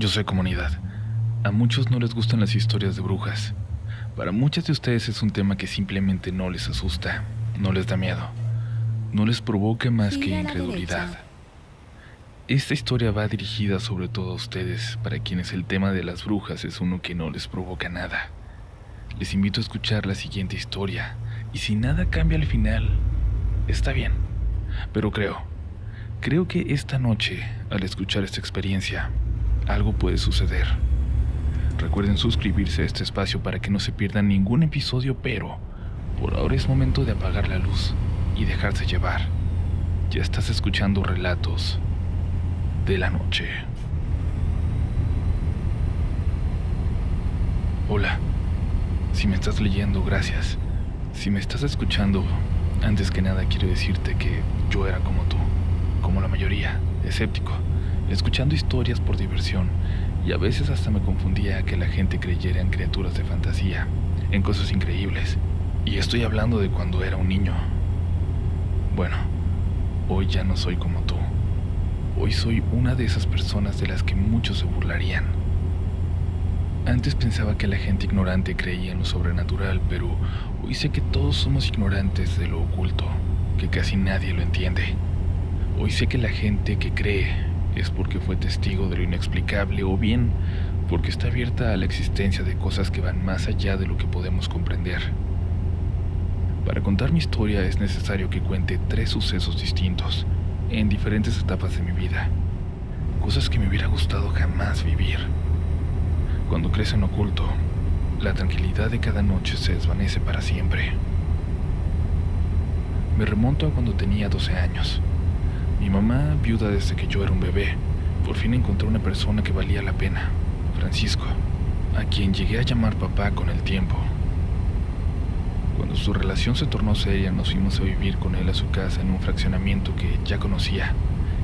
Yo sé, comunidad. A muchos no les gustan las historias de brujas. Para muchas de ustedes es un tema que simplemente no les asusta, no les da miedo, no les provoca más que Gira a la incredulidad. derecha. Esta historia va dirigida sobre todo a ustedes, para quienes el tema de las brujas es uno que no les provoca nada. Les invito a escuchar la siguiente historia, y si nada cambia al final, está bien. Pero creo que esta noche, al escuchar esta experiencia, algo puede suceder. Recuerden suscribirse a este espacio para que no se pierdan ningún episodio, pero por ahora es momento de apagar la luz y dejarse llevar. Ya estás escuchando Relatos de la Noche. Hola, si me estás leyendo, gracias. Si me estás escuchando, antes que nada quiero decirte que yo era como tú, como la mayoría, escéptico, escuchando historias por diversión, y a veces hasta me confundía a que la gente creyera en criaturas de fantasía, en cosas increíbles. Y estoy hablando de cuando era un niño. Bueno, hoy ya no soy como tú. Hoy soy una de esas personas de las que muchos se burlarían. Antes pensaba que la gente ignorante creía en lo sobrenatural, pero hoy sé que todos somos ignorantes de lo oculto, que casi nadie lo entiende. Hoy sé que la gente que cree es porque fue testigo de lo inexplicable, o bien porque está abierta a la existencia de cosas que van más allá de lo que podemos comprender. Para contar mi historia es necesario que cuente 3 sucesos distintos, en diferentes etapas de mi vida, cosas que me hubiera gustado jamás vivir. Cuando crece en oculto, la tranquilidad de cada noche se desvanece para siempre. Me remonto a cuando tenía 12 años. Mi mamá, viuda desde que yo era un bebé, por fin encontró una persona que valía la pena, Francisco, a quien llegué a llamar papá con el tiempo. Cuando su relación se tornó seria, nos fuimos a vivir con él a su casa en un fraccionamiento que ya conocía,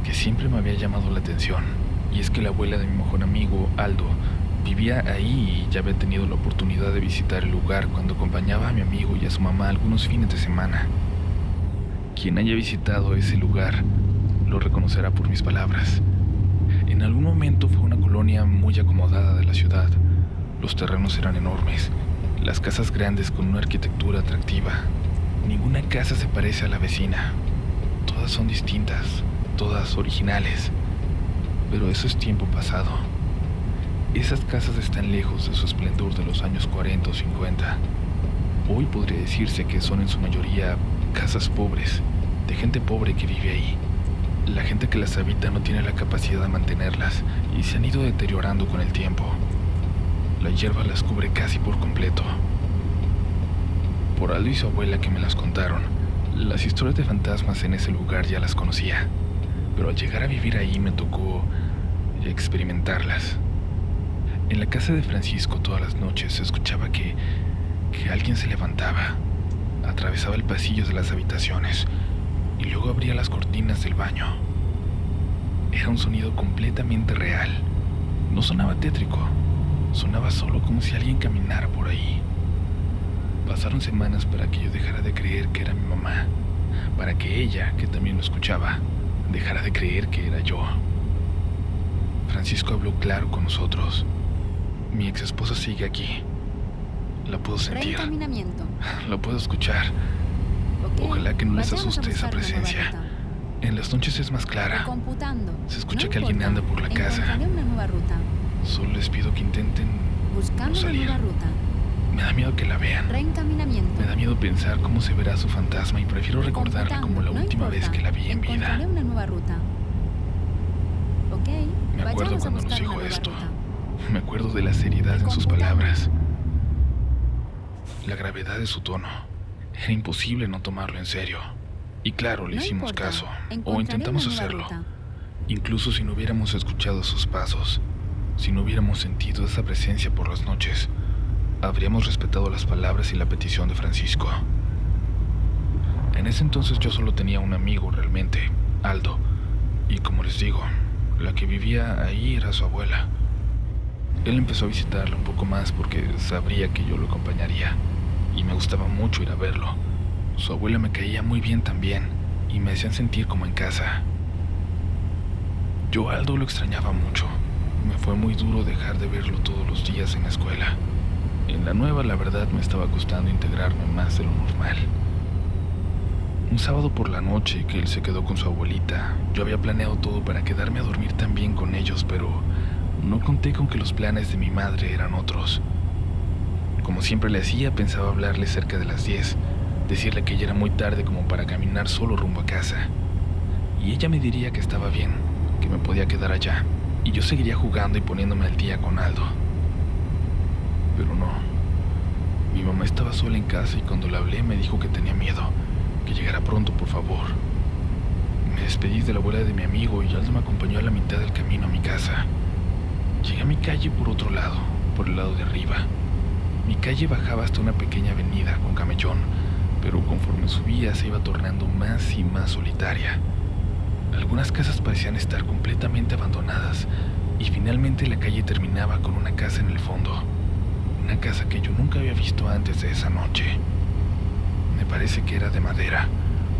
que siempre me había llamado la atención. Y es que la abuela de mi mejor amigo, Aldo, vivía ahí y ya había tenido la oportunidad de visitar el lugar cuando acompañaba a mi amigo y a su mamá algunos fines de semana. Quien haya visitado ese lugar lo reconocerá por mis palabras. En algún momento fue una colonia muy acomodada de la ciudad. Los terrenos eran enormes, las casas grandes con una arquitectura atractiva. Ninguna casa se parece a la vecina. Todas son distintas, todas originales. Pero eso es tiempo pasado. Esas casas están lejos de su esplendor de los años 40 o 50. Hoy podría decirse que son en su mayoría casas pobres, de gente pobre que vive ahí. La gente que las habita no tiene la capacidad de mantenerlas y se han ido deteriorando con el tiempo. La hierba las cubre casi por completo. Por Aldo y su abuela que me las contaron, las historias de fantasmas en ese lugar ya las conocía, pero al llegar a vivir ahí me tocó experimentarlas. En la casa de Francisco todas las noches se escuchaba que alguien se levantaba, atravesaba el pasillo de las habitaciones y luego abría las cortinas del baño. Era un sonido completamente real. No sonaba tétrico, sonaba solo como si alguien caminara por ahí. Pasaron semanas para que yo dejara de creer que era mi mamá, para que ella, que también lo escuchaba, dejara de creer que era yo. Francisco habló claro con nosotros. Mi ex esposa sigue aquí. La puedo sentir. Reencaminamiento. La puedo escuchar. Ok, Ojalá que no les vayamos a asuste esa buscar una nueva presencia. ruta. En las noches es más clara. Recomputando. Se escucha No que alguien importa, anda por la casa. encontraré una nueva ruta. Solo les pido que intenten Buscando no una salir. nueva ruta. Me da miedo que la vean. Reencaminamiento. Me da miedo pensar cómo se verá su fantasma y prefiero recordarla como la No última vez importa, que la vi en vida. encontraré una nueva ruta. Ok, Me acuerdo vayamos a cuando nos buscar dijo una nueva esto. ruta. Me acuerdo de la seriedad en sus Recomputando. palabras, la gravedad de su tono. Era imposible no tomarlo en serio. Y claro, le No hicimos importa, caso, o encontraré intentamos una nueva hacerlo. ruta. Incluso si no hubiéramos escuchado sus pasos, si no hubiéramos sentido esa presencia por las noches, habríamos respetado las palabras y la petición de Francisco. En ese entonces yo solo tenía un amigo realmente, Aldo, y como les digo, la que vivía ahí era su abuela. Él empezó a visitarla un poco más porque sabría que yo lo acompañaría, y me gustaba mucho ir a verlo. Su abuela me caía muy bien también, y me hacían sentir como en casa. Yo a Aldo lo extrañaba mucho. Me fue muy duro dejar de verlo todos los días en la escuela. En la nueva, la verdad, me estaba costando integrarme más de lo normal. Un sábado por la noche que él se quedó con su abuelita, yo había planeado todo para quedarme a dormir también con ellos, pero no conté con que los planes de mi madre eran otros. Como siempre le hacía, pensaba hablarle cerca de las 10, decirle que ya era muy tarde como para caminar solo rumbo a casa. Y ella me diría que estaba bien, que me podía quedar allá, y yo seguiría jugando y poniéndome al día con Aldo. Pero no. Mi mamá estaba sola en casa y cuando la hablé me dijo que tenía miedo, que llegara pronto, por favor. Me despedí de la abuela de mi amigo y Aldo me acompañó a la mitad del camino a mi casa. Llegué a mi calle por otro lado, por el lado de arriba. Mi calle bajaba hasta una pequeña avenida con camellón, pero conforme subía se iba tornando más y más solitaria. Algunas casas parecían estar completamente abandonadas y finalmente la calle terminaba con una casa en el fondo. Una casa que yo nunca había visto antes de esa noche. Me parece que era de madera,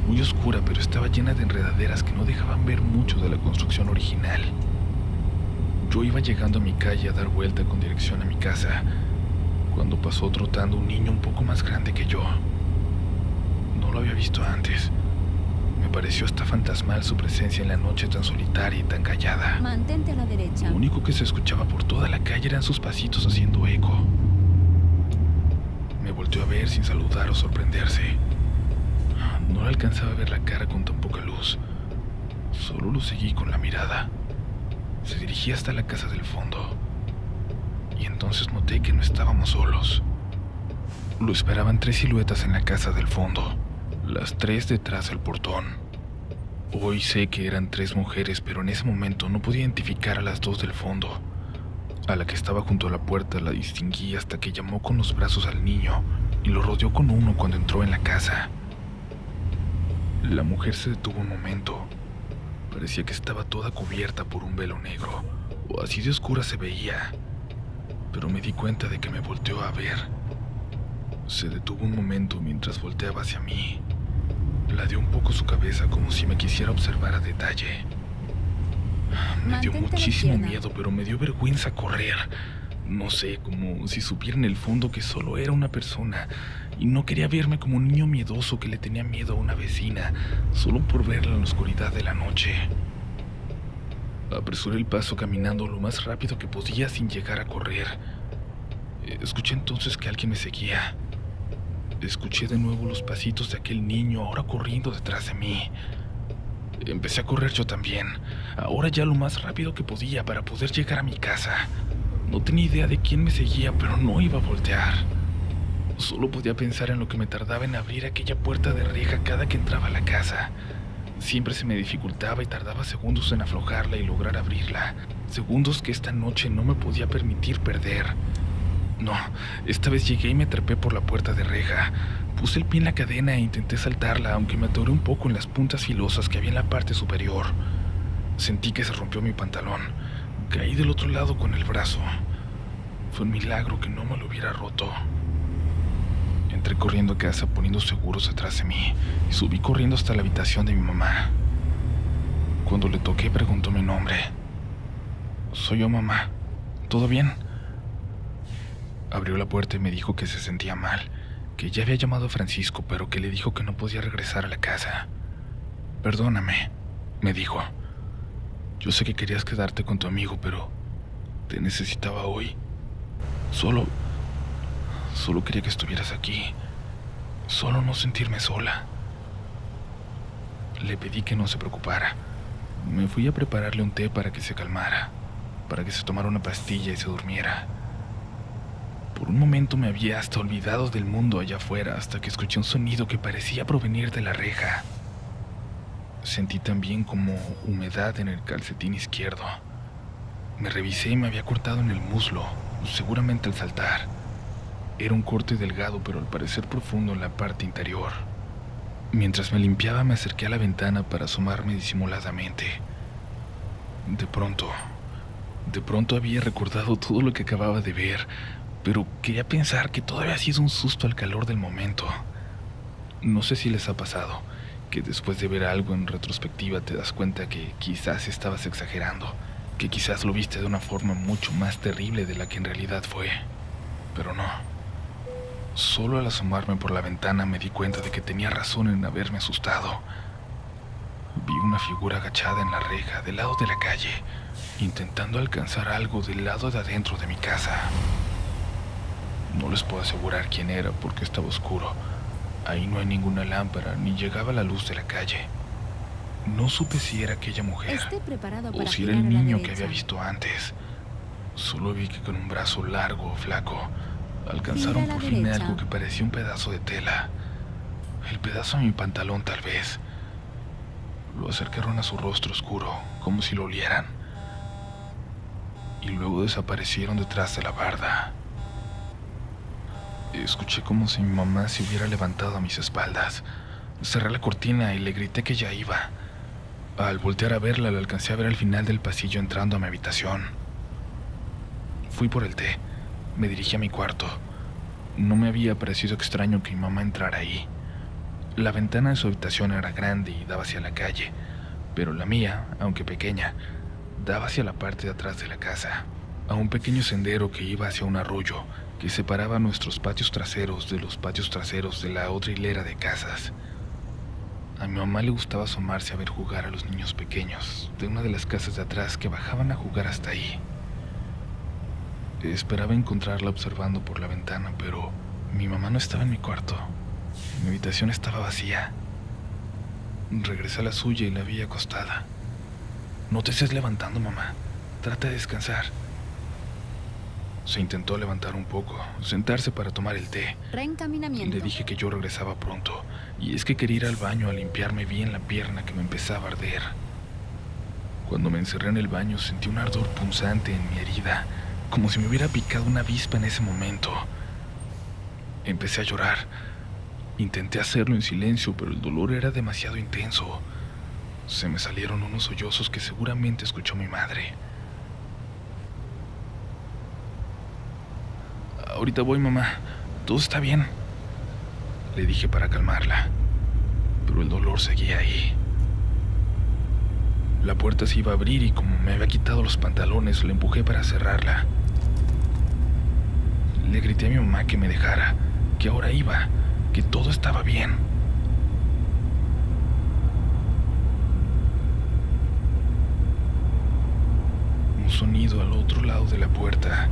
muy oscura, pero estaba llena de enredaderas que no dejaban ver mucho de la construcción original. Yo iba llegando a mi calle a dar vuelta con dirección a mi casa, cuando pasó trotando un niño un poco más grande que yo. No lo había visto antes. Me pareció hasta fantasmal su presencia en la noche tan solitaria y tan callada. Mantente a la derecha. Lo único que se escuchaba por toda la calle eran sus pasitos haciendo eco. Me volteó a ver sin saludar o sorprenderse. No le alcanzaba a ver la cara con tan poca luz. Solo lo seguí con la mirada. Se dirigía hasta la casa del fondo. Y entonces noté que no estábamos solos. Lo esperaban 3 siluetas en la casa del fondo, las 3 detrás del portón. Hoy sé que eran 3 mujeres, pero en ese momento no podía identificar a las 2 del fondo. A la que estaba junto a la puerta la distinguí hasta que llamó con los brazos al niño y lo rodeó con uno cuando entró en la casa. La mujer se detuvo un momento. Parecía que estaba toda cubierta por un velo negro, o así de oscura se veía. Pero me di cuenta de que me volteó a ver. Se detuvo un momento mientras volteaba hacia mí. Ladeó un poco su cabeza como si me quisiera observar a detalle. Me dio muchísimo miedo, pero me dio vergüenza correr. No sé, como si supiera en el fondo que solo era una persona y no quería verme como un niño miedoso que le tenía miedo a una vecina solo por verla en la oscuridad de la noche. Apresuré el paso caminando lo más rápido que podía sin llegar a correr. Escuché entonces que alguien me seguía. Escuché de nuevo los pasitos de aquel niño ahora corriendo detrás de mí. Empecé a correr yo también, ahora ya lo más rápido que podía para poder llegar a mi casa. No tenía idea de quién me seguía, pero no iba a voltear. Solo podía pensar en lo que me tardaba en abrir aquella puerta de reja cada que entraba a la casa. Siempre se me dificultaba y tardaba segundos en aflojarla y lograr abrirla. Segundos que esta noche no me podía permitir perder. No, esta vez llegué y me trepé por la puerta de reja. Puse el pie en la cadena e intenté saltarla, aunque me atoré un poco en las puntas filosas que había en la parte superior. Sentí que se rompió mi pantalón. Caí del otro lado con el brazo. Fue un milagro que no me lo hubiera roto. Entré corriendo a casa poniendo seguros detrás de mí y subí corriendo hasta la habitación de mi mamá. Cuando le toqué preguntó mi nombre. «Soy yo, mamá. ¿Todo bien?» Abrió la puerta y me dijo que se sentía mal, que ya había llamado a Francisco, pero que le dijo que no podía regresar a la casa. «Perdóname», me dijo. «Yo sé que querías quedarte con tu amigo, pero te necesitaba hoy. Solo quería que estuvieras aquí. Solo no sentirme sola». Le pedí que no se preocupara. Me fui a prepararle un té para que se calmara, para que se tomara una pastilla y se durmiera. Por un momento me había hasta olvidado del mundo allá afuera hasta que escuché un sonido que parecía provenir de la reja. Sentí también como humedad en el calcetín izquierdo. Me revisé y me había cortado en el muslo, seguramente al saltar. Era un corte delgado, pero al parecer profundo en la parte interior. Mientras me limpiaba me acerqué a la ventana para asomarme disimuladamente. De pronto había recordado todo lo que acababa de ver, pero quería pensar que todo había sido un susto al calor del momento. No sé si les ha pasado, que después de ver algo en retrospectiva te das cuenta que quizás estabas exagerando, que quizás lo viste de una forma mucho más terrible de la que en realidad fue, pero no. Solo al asomarme por la ventana me di cuenta de que tenía razón en haberme asustado. Vi una figura agachada en la reja del lado de la calle, intentando alcanzar algo del lado de adentro de mi casa. No les puedo asegurar quién era porque estaba oscuro. Ahí no hay ninguna lámpara ni llegaba la luz de la calle. No supe si era aquella mujer Esté preparado para o si era girar el a la niño que derecha. había visto antes. Solo vi que con un brazo largo, flaco, alcanzaron Gira a la por fin derecha. algo que parecía un pedazo de tela. El pedazo de mi pantalón, tal vez. Lo acercaron a su rostro oscuro, como si lo olieran. Y luego desaparecieron detrás de la barda. Escuché como si mi mamá se hubiera levantado a mis espaldas. Cerré la cortina y le grité que ya iba. Al voltear a verla, la alcancé a ver al final del pasillo entrando a mi habitación. Fui por el té. Me dirigí a mi cuarto. No me había parecido extraño que mi mamá entrara ahí. La ventana de su habitación era grande y daba hacia la calle, pero la mía, aunque pequeña, daba hacia la parte de atrás de la casa, a un pequeño sendero que iba hacia un arroyo que separaba nuestros patios traseros de los patios traseros de la otra hilera de casas. A mi mamá le gustaba asomarse a ver jugar a los niños pequeños de una de las casas de atrás que bajaban a jugar hasta ahí. Esperaba encontrarla observando por la ventana, pero mi mamá no estaba en mi cuarto. Mi habitación estaba vacía. Regresé a la suya y la vi acostada. No te estés levantando, mamá. Trata de descansar. Se intentó levantar un poco, sentarse para tomar el té. Reencaminamiento. Le dije que yo regresaba pronto, y es que quería ir al baño a limpiarme bien la pierna que me empezaba a arder. Cuando me encerré en el baño sentí un ardor punzante en mi herida, como si me hubiera picado una avispa en ese momento. Empecé a llorar. Intenté hacerlo en silencio, pero el dolor era demasiado intenso. Se me salieron unos sollozos que seguramente escuchó mi madre. Ahorita voy, mamá. Todo está bien, le dije para calmarla, pero el dolor seguía ahí. La puerta se iba a abrir y como me había quitado los pantalones, la empujé para cerrarla. Le grité a mi mamá que me dejara, que ahora iba, que todo estaba bien. Un sonido al otro lado de la puerta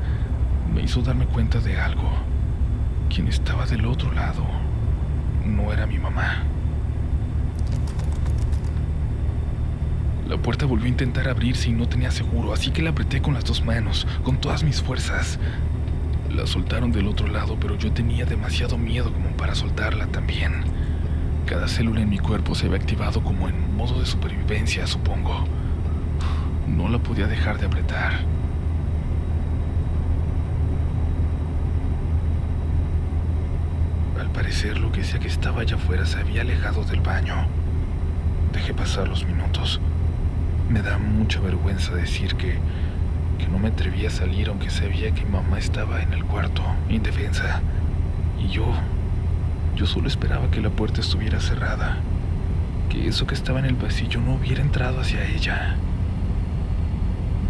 me hizo darme cuenta de algo. Quien estaba del otro lado no era mi mamá. La puerta volvió a intentar abrirse y no tenía seguro, así que la apreté con las dos manos, con todas mis fuerzas. La soltaron del otro lado, pero yo tenía demasiado miedo como para soltarla también. Cada célula en mi cuerpo se había activado como en modo de supervivencia, supongo. No la podía dejar de apretar. Al parecer, lo que sea que estaba allá afuera se había alejado del baño. Dejé pasar los minutos. Me da mucha vergüenza decir que no me atreví a salir, aunque sabía que mi mamá estaba en el cuarto, indefensa. Y yo solo esperaba que la puerta estuviera cerrada, que eso que estaba en el pasillo no hubiera entrado hacia ella.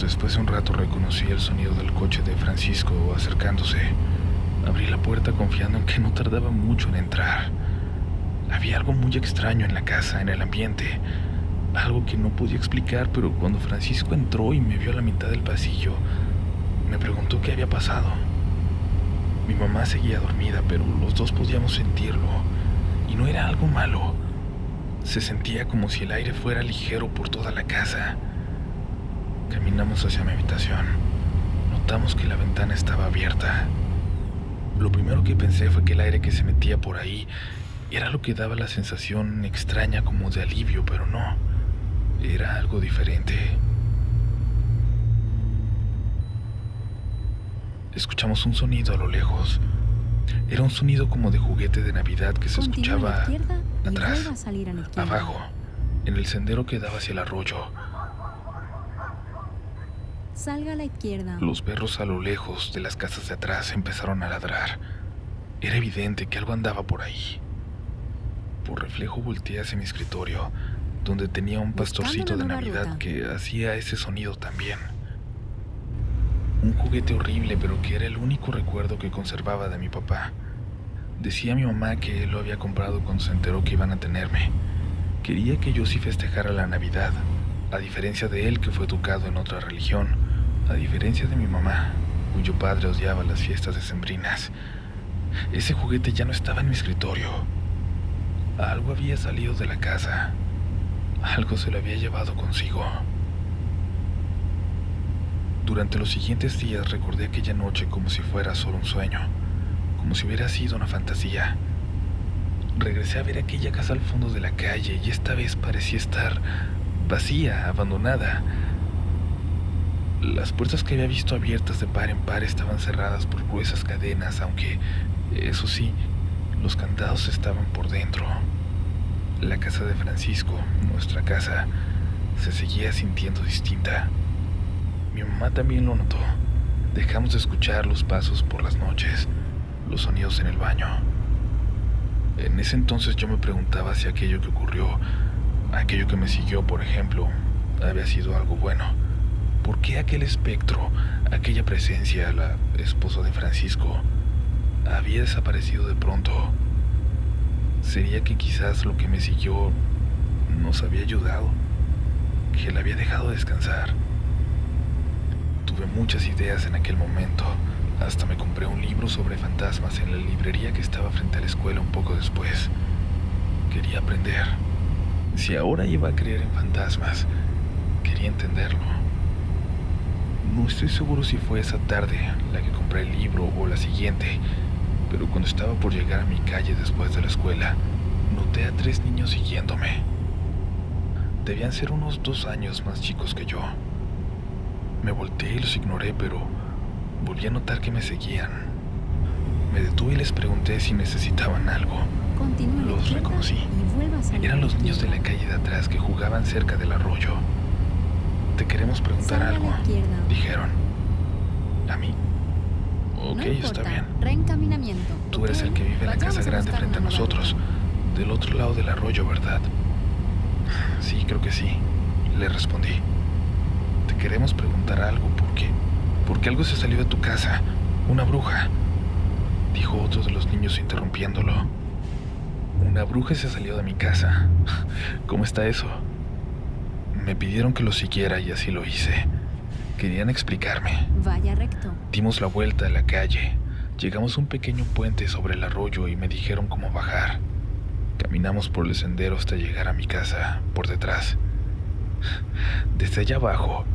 Después de un rato reconocí el sonido del coche de Francisco acercándose. Abrí la puerta confiando en que no tardaba mucho en entrar. Había algo muy extraño en la casa, en el ambiente. Algo que no podía explicar, pero cuando Francisco entró y me vio a la mitad del pasillo, me preguntó qué había pasado. Mi mamá seguía dormida, pero los dos podíamos sentirlo. Y no era algo malo. Se sentía como si el aire fuera ligero por toda la casa. Caminamos hacia mi habitación. Notamos que la ventana estaba abierta. Lo primero que pensé fue que el aire que se metía por ahí era lo que daba la sensación extraña como de alivio, pero no. Era algo diferente. Escuchamos un sonido a lo lejos. Era un sonido como de juguete de Navidad que se Continúe a la escuchaba izquierda y atrás, vuelva a salir a la izquierda. abajo, en el sendero que daba hacia el arroyo. Salga a la izquierda. Los perros a lo lejos de las casas de atrás empezaron a ladrar. Era evidente que algo andaba por ahí. Por reflejo volteé hacia mi escritorio, donde tenía un pastorcito de Buscando la nueva Navidad ruta. que hacía ese sonido también. Un juguete horrible, pero que era el único recuerdo que conservaba de mi papá. Decía mi mamá que él lo había comprado cuando se enteró que iban a tenerme. Quería que yo sí festejara la Navidad, a diferencia de él que fue educado en otra religión, a diferencia de mi mamá, cuyo padre odiaba las fiestas decembrinas. Ese juguete ya no estaba en mi escritorio. Algo había salido de la casa. Algo se lo había llevado consigo. Durante los siguientes días recordé aquella noche como si fuera solo un sueño, como si hubiera sido una fantasía. Regresé a ver aquella casa al fondo de la calle y esta vez parecía estar vacía, abandonada. Las puertas que había visto abiertas de par en par estaban cerradas por gruesas cadenas, aunque, eso sí, los candados estaban por dentro. La casa de Francisco, nuestra casa, se seguía sintiendo distinta. Mi mamá también lo notó. Dejamos de escuchar los pasos por las noches, los sonidos en el baño. En ese entonces yo me preguntaba si aquello que ocurrió, aquello que me siguió, por ejemplo, había sido algo bueno. ¿Por qué aquel espectro, aquella presencia, la esposa de Francisco, había desaparecido de pronto? ¿Sería que quizás lo que me siguió nos había ayudado? ¿Que la había dejado descansar? Tuve muchas ideas en aquel momento. Hasta me compré un libro sobre fantasmas en la librería que estaba frente a la escuela un poco después. Quería aprender. Si ahora iba a creer en fantasmas, quería entenderlo. No estoy seguro si fue esa tarde la que compré el libro o la siguiente, pero cuando estaba por llegar a mi calle después de la escuela, noté a 3 niños siguiéndome. Debían ser unos 2 años más chicos que yo. Me volteé y los ignoré, pero volví a notar que me seguían. Me detuve y les pregunté si necesitaban algo. Los reconocí. Eran los niños de la calle de atrás que jugaban cerca del arroyo. Te queremos preguntar algo, dijeron. ¿A mí? Ok, está bien. Reencaminamiento. Tú eres el que vive en la casa grande frente a nosotros, del otro lado del arroyo, ¿verdad? Sí, creo que sí, le respondí. Te queremos preguntar algo, ¿por qué? Porque algo se salió de tu casa, una bruja, dijo otro de los niños interrumpiéndolo. Una bruja se salió de mi casa. ¿Cómo está eso? Me pidieron que lo siguiera y así lo hice. Querían explicarme. Vaya recto. Dimos la vuelta a la calle. Llegamos a un pequeño puente sobre el arroyo y me dijeron cómo bajar. Caminamos por el sendero hasta llegar a mi casa, por detrás. Desde allá abajo,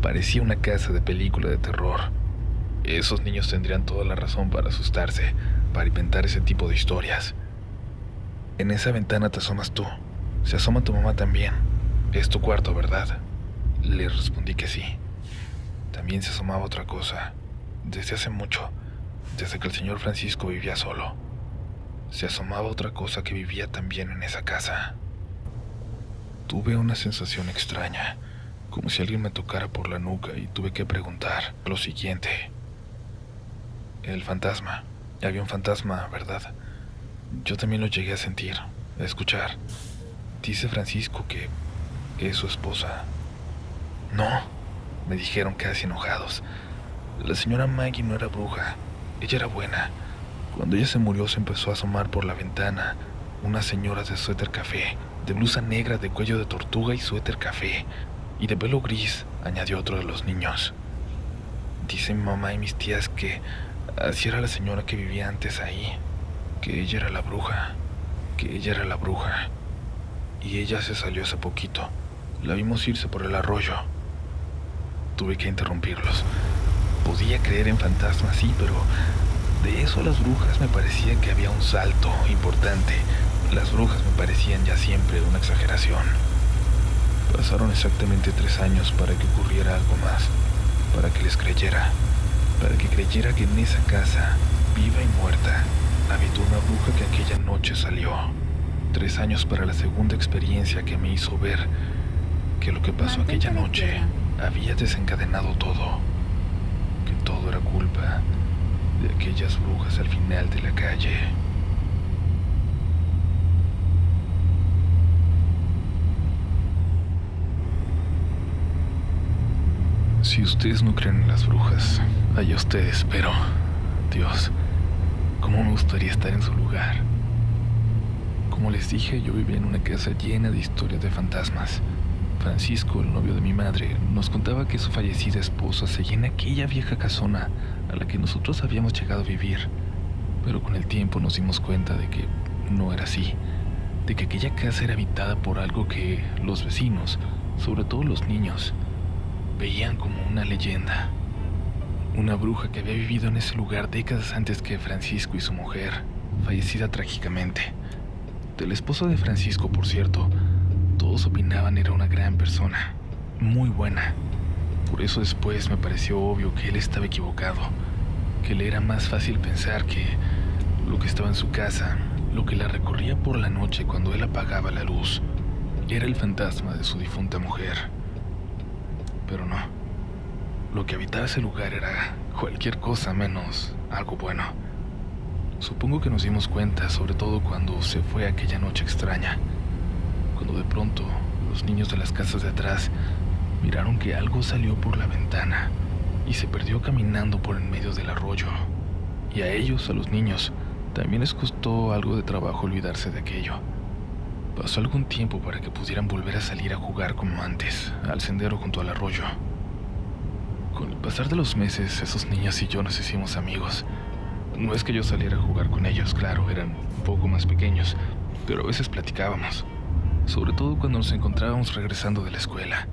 parecía una casa de película de terror. Esos niños tendrían toda la razón para asustarse, para inventar ese tipo de historias. En esa ventana te asomas tú. Se asoma tu mamá también. Es tu cuarto, ¿verdad? Le respondí que sí. También se asomaba otra cosa. Desde hace mucho, desde que el señor Francisco vivía solo, se asomaba otra cosa que vivía también en esa casa. Tuve una sensación extraña, como si alguien me tocara por la nuca y tuve que preguntar lo siguiente. El fantasma. Había un fantasma, ¿verdad? Yo también lo llegué a sentir, a escuchar. Dice Francisco que es su esposa. No, me dijeron casi enojados. La señora Maggie no era bruja, ella era buena. Cuando ella se murió se empezó a asomar por la ventana unas señoras de suéter café, de blusa negra de cuello de tortuga y suéter café, y de pelo gris, añadió otro de los niños. Dice mi mamá y mis tías que así era la señora que vivía antes ahí, que ella era la bruja, que ella era la bruja. Y ella se salió hace poquito. La vimos irse por el arroyo. Tuve que interrumpirlos. Podía creer en fantasmas, sí, pero de eso a las brujas me parecía que había un salto importante. Las brujas me parecían ya siempre una exageración. Pasaron exactamente 3 años para que ocurriera algo más, para que les creyera, para que creyera que en esa casa, viva y muerta, habitó una bruja que aquella noche salió. 3 años para la segunda experiencia que me hizo ver que lo que pasó aquella noche había desencadenado todo, que todo era culpa de aquellas brujas al final de la calle. Si ustedes no creen en las brujas, allá ustedes, pero... Dios, cómo me gustaría estar en su lugar. Como les dije, yo vivía en una casa llena de historias de fantasmas. Francisco, el novio de mi madre, nos contaba que su fallecida esposa seguía en aquella vieja casona a la que nosotros habíamos llegado a vivir. Pero con el tiempo nos dimos cuenta de que no era así, de que aquella casa era habitada por algo que los vecinos, sobre todo los niños, veían como una leyenda. Una bruja que había vivido en ese lugar décadas antes que Francisco y su mujer, fallecida trágicamente. Del esposo de Francisco, por cierto, todos opinaban era una gran persona, muy buena. Por eso después me pareció obvio que él estaba equivocado, que le era más fácil pensar que lo que estaba en su casa, lo que la recorría por la noche cuando él apagaba la luz, era el fantasma de su difunta mujer. Pero no, lo que habitaba ese lugar era cualquier cosa menos algo bueno. Supongo que nos dimos cuenta, sobre todo cuando se fue aquella noche extraña, cuando de pronto los niños de las casas de atrás miraron que algo salió por la ventana y se perdió caminando por en medio del arroyo. Y a ellos, a los niños, también les costó algo de trabajo olvidarse de aquello. Pasó algún tiempo para que pudieran volver a salir a jugar como antes, al sendero junto al arroyo. Con el pasar de los meses, esos niños y yo nos hicimos amigos. No es que yo saliera a jugar con ellos, claro, eran un poco más pequeños, pero a veces platicábamos, sobre todo cuando nos encontrábamos regresando de la escuela.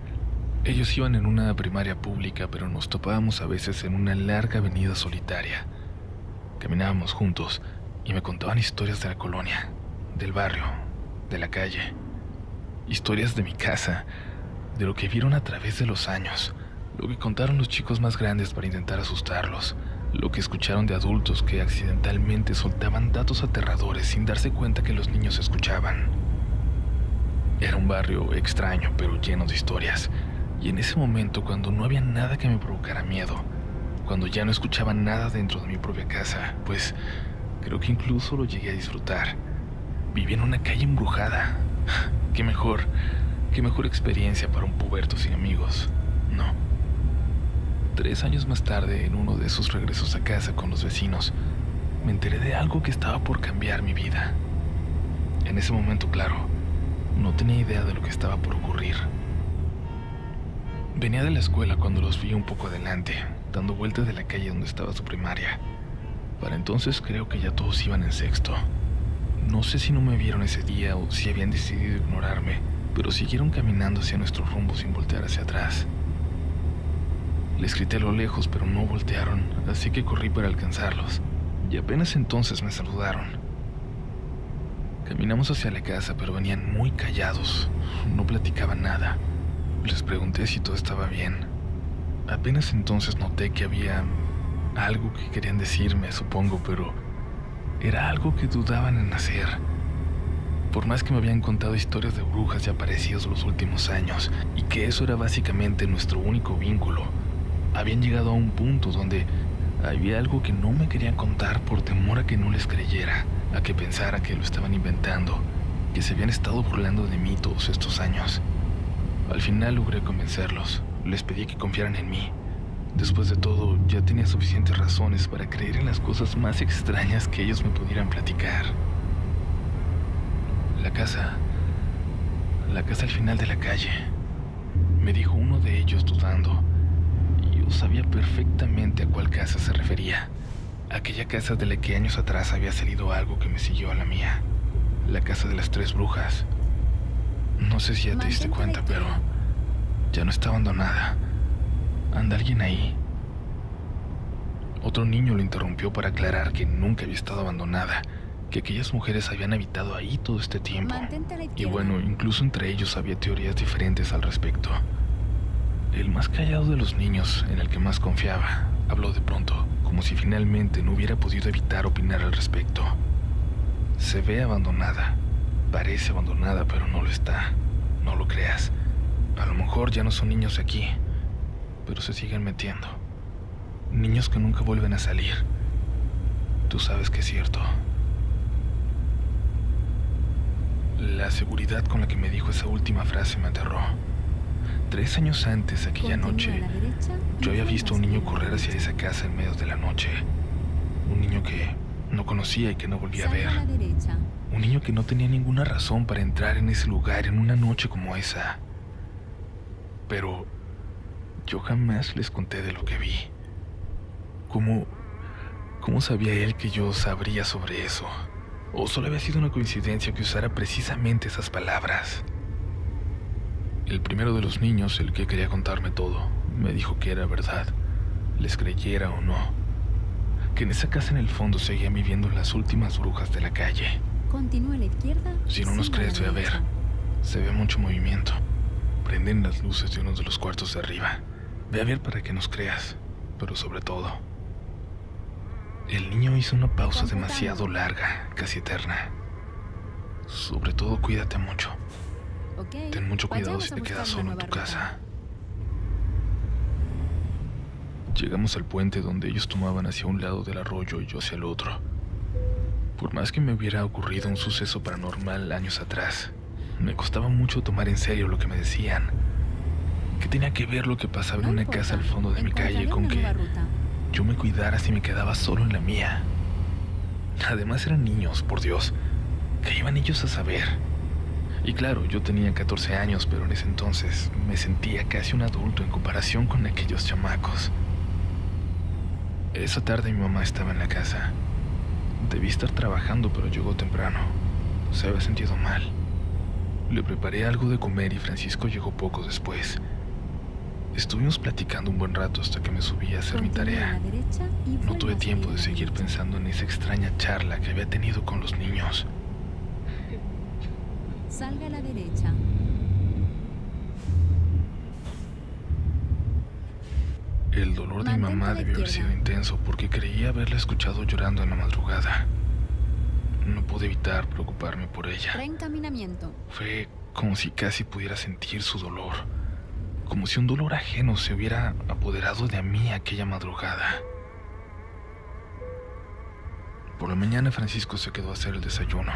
Ellos iban en una primaria pública, pero nos topábamos a veces en una larga avenida solitaria. Caminábamos juntos y me contaban historias de la colonia, del barrio, de la calle. Historias de mi casa, de lo que vieron a través de los años, lo que contaron los chicos más grandes para intentar asustarlos, lo que escucharon de adultos que accidentalmente soltaban datos aterradores sin darse cuenta que los niños escuchaban. Era un barrio extraño, pero lleno de historias. Y en ese momento, cuando no había nada que me provocara miedo, cuando ya no escuchaba nada dentro de mi propia casa, pues creo que incluso lo llegué a disfrutar. Vivía en una calle embrujada. Qué mejor experiencia para un puberto sin amigos, ¿no? 3 años más tarde, en uno de esos regresos a casa con los vecinos, me enteré de algo que estaba por cambiar mi vida. En ese momento, claro, no tenía idea de lo que estaba por ocurrir. Venía de la escuela cuando los vi un poco adelante, dando vueltas de la calle donde estaba su primaria. Para entonces creo que ya todos iban en sexto. No sé si no me vieron ese día o si habían decidido ignorarme, pero siguieron caminando hacia nuestro rumbo sin voltear hacia atrás. Les grité a lo lejos, pero no voltearon, así que corrí para alcanzarlos, y apenas entonces me saludaron. Caminamos hacia la casa, pero venían muy callados, no platicaban nada. Les pregunté si todo estaba bien. Apenas entonces noté que había algo que querían decirme, supongo, pero era algo que dudaban en hacer. Por más que me habían contado historias de brujas y aparecidos los últimos años, y que eso era básicamente nuestro único vínculo, habían llegado a un punto donde había algo que no me querían contar por temor a que no les creyera, a que pensara que lo estaban inventando, que se habían estado burlando de mí todos estos años. Al final logré convencerlos, les pedí que confiaran en mí. Después de todo, ya tenía suficientes razones para creer en las cosas más extrañas que ellos me pudieran platicar. La casa al final de la calle, me dijo uno de ellos dudando. Yo sabía perfectamente a cuál casa se refería. Aquella casa de la que años atrás había salido algo que me siguió a la mía. La casa de las 3 brujas. No sé si ya te diste cuenta, pero ya no está abandonada. Anda alguien ahí. Otro niño lo interrumpió para aclarar que nunca había estado abandonada, que aquellas mujeres habían habitado ahí todo este tiempo. Y bueno, incluso entre ellos había teorías diferentes al respecto. El más callado de los niños, en el que más confiaba, habló de pronto, como si finalmente no hubiera podido evitar opinar al respecto. Se ve abandonada. Parece abandonada, pero no lo está. No lo creas. A lo mejor ya no son niños aquí, pero se siguen metiendo. Niños que nunca vuelven a salir. Tú sabes que es cierto. La seguridad con la que me dijo esa última frase me aterró. 3 años antes, aquella Continúa noche, a la derecha y yo había vuelva visto a a un niño seguir a la correr hacia derecha. esa casa en medio de la noche. Un niño que no conocía y que no volví a Salga a la ver. derecha. Un niño que no tenía ninguna razón para entrar en ese lugar en una noche como esa. Pero yo jamás les conté de lo que vi. ¿Cómo sabía él que yo sabría sobre eso? ¿O solo había sido una coincidencia que usara precisamente esas palabras? El primero de los niños, el que quería contarme todo, me dijo que era verdad, les creyera o no, que en esa casa en el fondo seguían viviendo las últimas brujas de la calle. Continúe a la izquierda. Si no nos siga a la crees, ve a ver. derecha. Se ve mucho movimiento. Prenden las luces de uno de los cuartos de arriba. Ve a ver para que nos creas, pero sobre todo, el niño hizo una pausa Computando. demasiado larga, casi eterna. Sobre todo, cuídate mucho. Ok. Ten mucho cuidado Vayamos si a te quedas buscar solo una en tu nueva ruta. casa. Llegamos al puente donde ellos tomaban hacia un lado del arroyo y yo hacia el otro. Por más que me hubiera ocurrido un suceso paranormal años atrás, me costaba mucho tomar en serio lo que me decían. ¿Qué tenía que ver lo que pasaba en No una importa, casa al fondo de mi calle encontraré con una que nueva ruta. yo me cuidara si me quedaba solo en la mía? Además eran niños, por Dios. ¿Qué iban ellos a saber? Y claro, yo tenía 14 años, pero en ese entonces me sentía casi un adulto en comparación con aquellos chamacos. Esa tarde mi mamá estaba en la casa. Debí estar trabajando, pero llegó temprano. Se había sentido mal. Le preparé algo de comer y Francisco llegó poco después. Estuvimos platicando un buen rato hasta que me subí a hacer mi Continúe a tarea. la derecha y No vuelva tuve a tiempo de a la seguir derecha. pensando en esa extraña charla que había tenido con los niños. Salga a la derecha. El dolor de mi Mantente a mamá la debió haber izquierda. sido intenso porque creía haberla escuchado llorando en la madrugada. No pude evitar preocuparme por ella. Reencaminamiento. Fue como si casi pudiera sentir su dolor, como si un dolor ajeno se hubiera apoderado de mí aquella madrugada. Por la mañana Francisco se quedó a hacer el desayuno.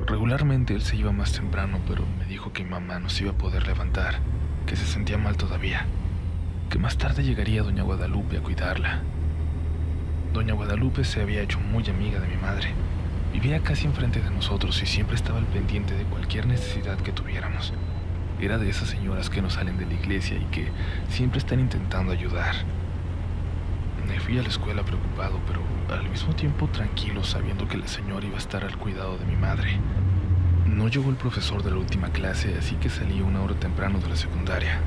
Regularmente él se iba más temprano, pero me dijo que mi mamá no se iba a poder levantar, que se sentía mal todavía, que más tarde llegaría doña Guadalupe a cuidarla. Doña Guadalupe se había hecho muy amiga de mi madre. Vivía casi enfrente de nosotros y siempre estaba al pendiente de cualquier necesidad que tuviéramos. Era de esas señoras que no salen de la iglesia y que siempre están intentando ayudar. Me fui a la escuela preocupado, pero al mismo tiempo tranquilo, sabiendo que la señora iba a estar al cuidado de mi madre. No llegó el profesor de la última clase, así que salí una hora temprano de la secundaria.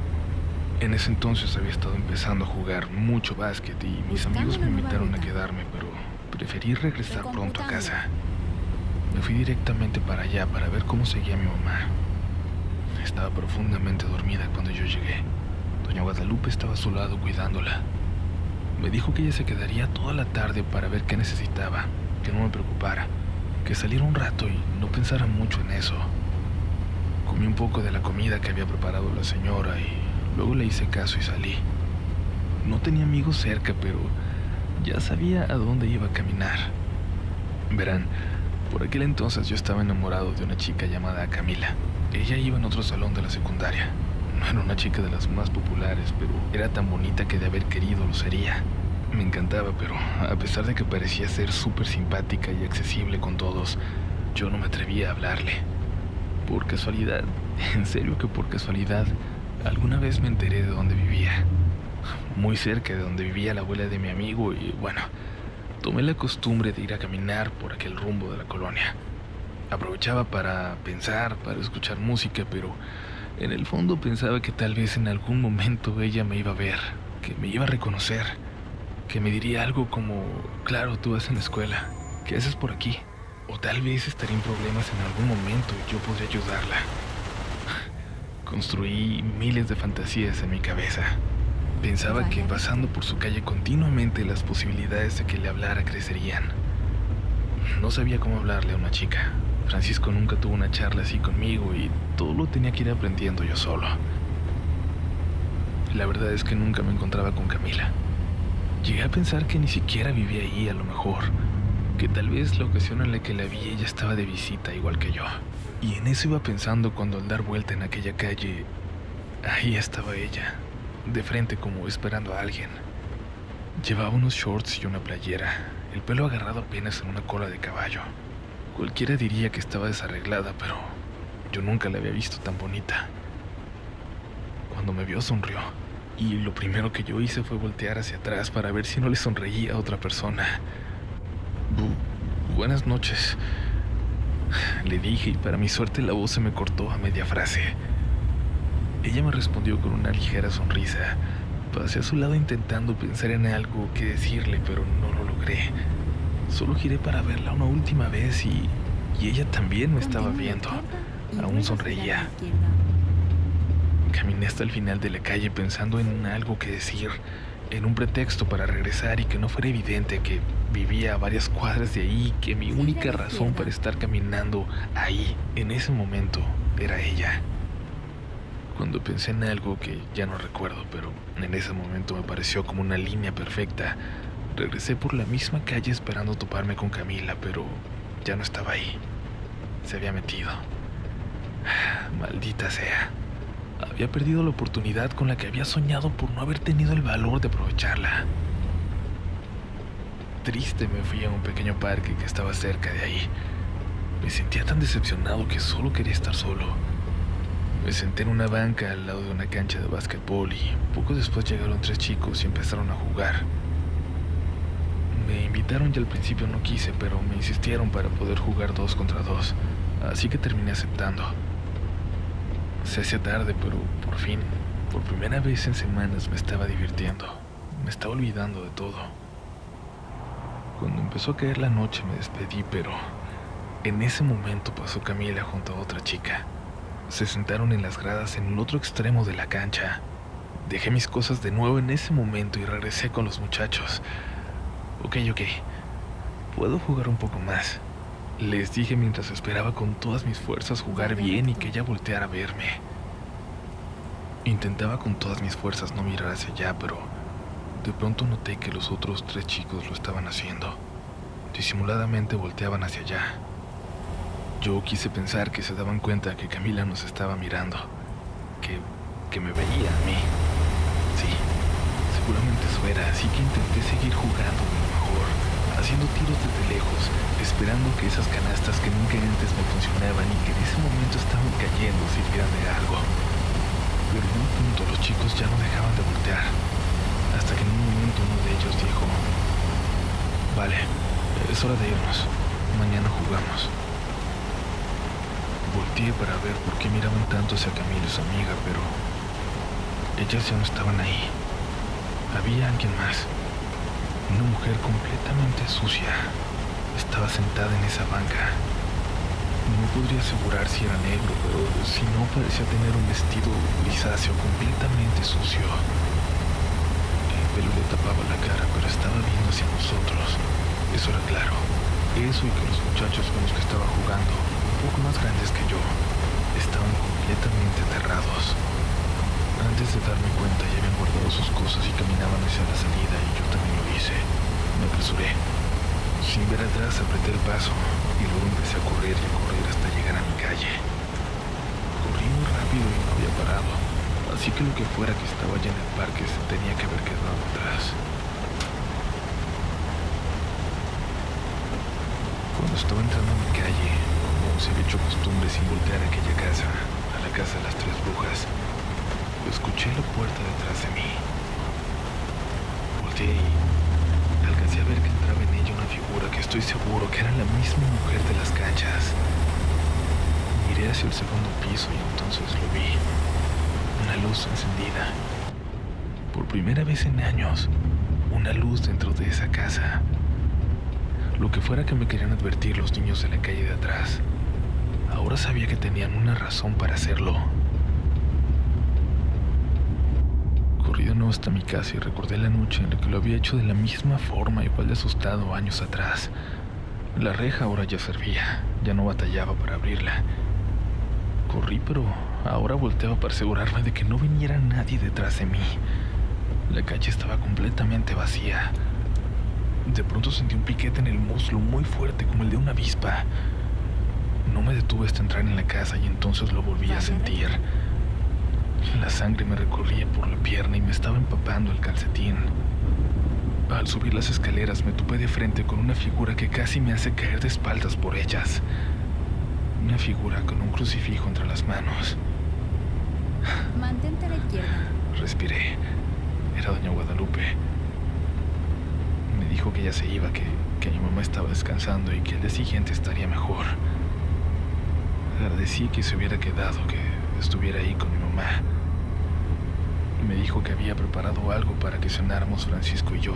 En ese entonces había estado empezando a jugar mucho básquet y mis Buscando amigos me una nueva invitaron a ruta. quedarme, pero preferí regresar pronto a Recomputando. casa. Me fui directamente para allá para ver cómo seguía mi mamá. Estaba profundamente dormida cuando yo llegué. Doña Guadalupe estaba a su lado cuidándola. Me dijo que ella se quedaría toda la tarde para ver qué necesitaba, que no me preocupara, que saliera un rato y no pensara mucho en eso. Comí un poco de la comida que había preparado la señora y luego le hice caso y salí. No tenía amigos cerca, pero ya sabía a dónde iba a caminar. Verán, por aquel entonces yo estaba enamorado de una chica llamada Camila. Ella iba en otro salón de la secundaria. No era una chica de las más populares, pero era tan bonita que de haber querido lo sería. Me encantaba, pero a pesar de que parecía ser súper simpática y accesible con todos, yo no me atrevía a hablarle. Por casualidad, en serio que por casualidad, alguna vez me enteré de dónde vivía. Muy cerca de donde vivía la abuela de mi amigo y bueno, tomé la costumbre de ir a caminar por aquel rumbo de la colonia. Aprovechaba para pensar, para escuchar música, pero en el fondo pensaba que tal vez en algún momento ella me iba a ver, que me iba a reconocer, que me diría algo como, claro, tú vas en la escuela, ¿qué haces por aquí? O tal vez estaría en problemas en algún momento y yo podría ayudarla. Construí miles de fantasías en mi cabeza. Pensaba que pasando por su calle continuamente las posibilidades de que le hablara crecerían. No sabía cómo hablarle a una chica. Francisco nunca tuvo una charla así conmigo y todo lo tenía que ir aprendiendo yo solo. La verdad es que nunca me encontraba con Camila. Llegué a pensar que ni siquiera vivía ahí a lo mejor, que tal vez la ocasión en la que la vi ella estaba de visita igual que yo. Y en eso iba pensando cuando al dar vuelta en aquella calle Ahí estaba ella, de frente como esperando a alguien. Llevaba unos shorts y una playera, el pelo agarrado apenas en una cola de caballo. Cualquiera diría que estaba desarreglada, pero yo nunca la había visto tan bonita. Cuando me vio sonrió, y lo primero que yo hice fue voltear hacia atrás para ver si no le sonreía a otra persona. Buenas noches, le dije, y para mi suerte la voz se me cortó a media frase. Ella me respondió con una ligera sonrisa. Pasé a su lado intentando pensar en algo que decirle, pero no lo logré. Solo giré para verla una última vez y ella también me estaba viendo. Aún sonreía. Caminé hasta el final de la calle pensando en algo que decir, en un pretexto para regresar y que no fuera evidente que vivía a varias cuadras de ahí, que mi única razón para estar caminando ahí, en ese momento, era ella. Cuando pensé en algo que ya no recuerdo, pero en ese momento me pareció como una línea perfecta, regresé por la misma calle esperando toparme con Camila, pero ya no estaba ahí. Se había metido. Maldita sea. Había perdido la oportunidad con la que había soñado por no haber tenido el valor de aprovecharla. Triste me fui a un pequeño parque que estaba cerca de ahí. Me sentía tan decepcionado que solo quería estar solo. Me senté en una banca al lado de una cancha de básquetbol y poco después llegaron 3 chicos y empezaron a jugar. Me invitaron y al principio no quise, pero me insistieron para poder jugar 2 contra 2, así que terminé aceptando. Se hacía tarde, pero por fin, por primera vez en semanas me estaba divirtiendo. Me estaba olvidando de todo. Cuando empezó a caer la noche me despedí, pero en ese momento pasó Camila junto a otra chica. Se sentaron en las gradas en el otro extremo de la cancha. Dejé mis cosas de nuevo en ese momento y regresé con los muchachos. Ok, puedo jugar un poco más, les dije mientras esperaba con todas mis fuerzas jugar bien y que ella volteara a verme. Intentaba con todas mis fuerzas no mirar hacia allá, pero de pronto noté que los otros 3 chicos lo estaban haciendo. Disimuladamente volteaban hacia allá. Yo quise pensar que se daban cuenta que Camila nos estaba mirando, que me veía a mí. Sí, seguramente eso era, así que intenté seguir jugando de lo mejor, haciendo tiros desde lejos, esperando que esas canastas que nunca antes me funcionaban y que en ese momento estaban cayendo sirvieran de algo. Pero en un punto los chicos ya no dejaban de voltear, hasta que en un momento uno de ellos dijo: vale, es hora de irnos, mañana jugamos. Volteé para ver por qué miraban tanto hacia Camila y su amiga, pero ellas ya no estaban ahí. Había alguien más. Una mujer completamente sucia. Estaba sentada en esa banca. No podría asegurar si era negro, pero si no, parecía tener un vestido grisáceo completamente sucio. El pelo le tapaba la cara, pero estaba viendo hacia nosotros. Eso era claro. Eso y que los muchachos con los que estaba jugando, un poco más grandes que yo, estaban completamente aterrados. Antes de darme cuenta ya habían guardado sus cosas y caminaban hacia la salida, y yo también lo hice. Me apresuré. Sin ver atrás apreté el paso y luego empecé a correr hasta llegar a mi calle. Corrí muy rápido y no había parado, así que lo que fuera que estaba allá en el parque se tenía que haber quedado atrás. Cuando estaba entrando a mi calle, como se había hecho costumbre sin voltear a aquella casa, a la casa de las 3 brujas, escuché la puerta detrás de mí. Volteé y alcancé a ver que entraba en ella una figura que estoy seguro que era la misma mujer de las canchas. Miré hacia el segundo piso y entonces lo vi. Una luz encendida. Por primera vez en años, una luz dentro de esa casa. Lo que fuera que me querían advertir los niños de la calle de atrás, ahora sabía que tenían una razón para hacerlo. Corrí de nuevo hasta mi casa y recordé la noche en la que lo había hecho de la misma forma, igual de asustado años atrás. La reja ahora ya servía, ya no batallaba para abrirla. Corrí, pero ahora volteaba para asegurarme de que no viniera nadie detrás de mí. La calle estaba completamente vacía. De pronto sentí un piquete en el muslo muy fuerte, como el de una avispa. No me detuve hasta entrar en la casa y entonces lo volví a sentir. La sangre me recorría por la pierna y me estaba empapando el calcetín. Al subir las escaleras me topé de frente con una figura que casi me hace caer de espaldas por ellas. Una figura con un crucifijo entre las manos. Mantente a la izquierda. Respiré. Era doña Guadalupe. Me dijo que ya se iba, que mi mamá estaba descansando y que el día siguiente estaría mejor. Agradecí que se hubiera quedado, que estuviera ahí con mi mamá. Me dijo que había preparado algo para que cenáramos Francisco y yo,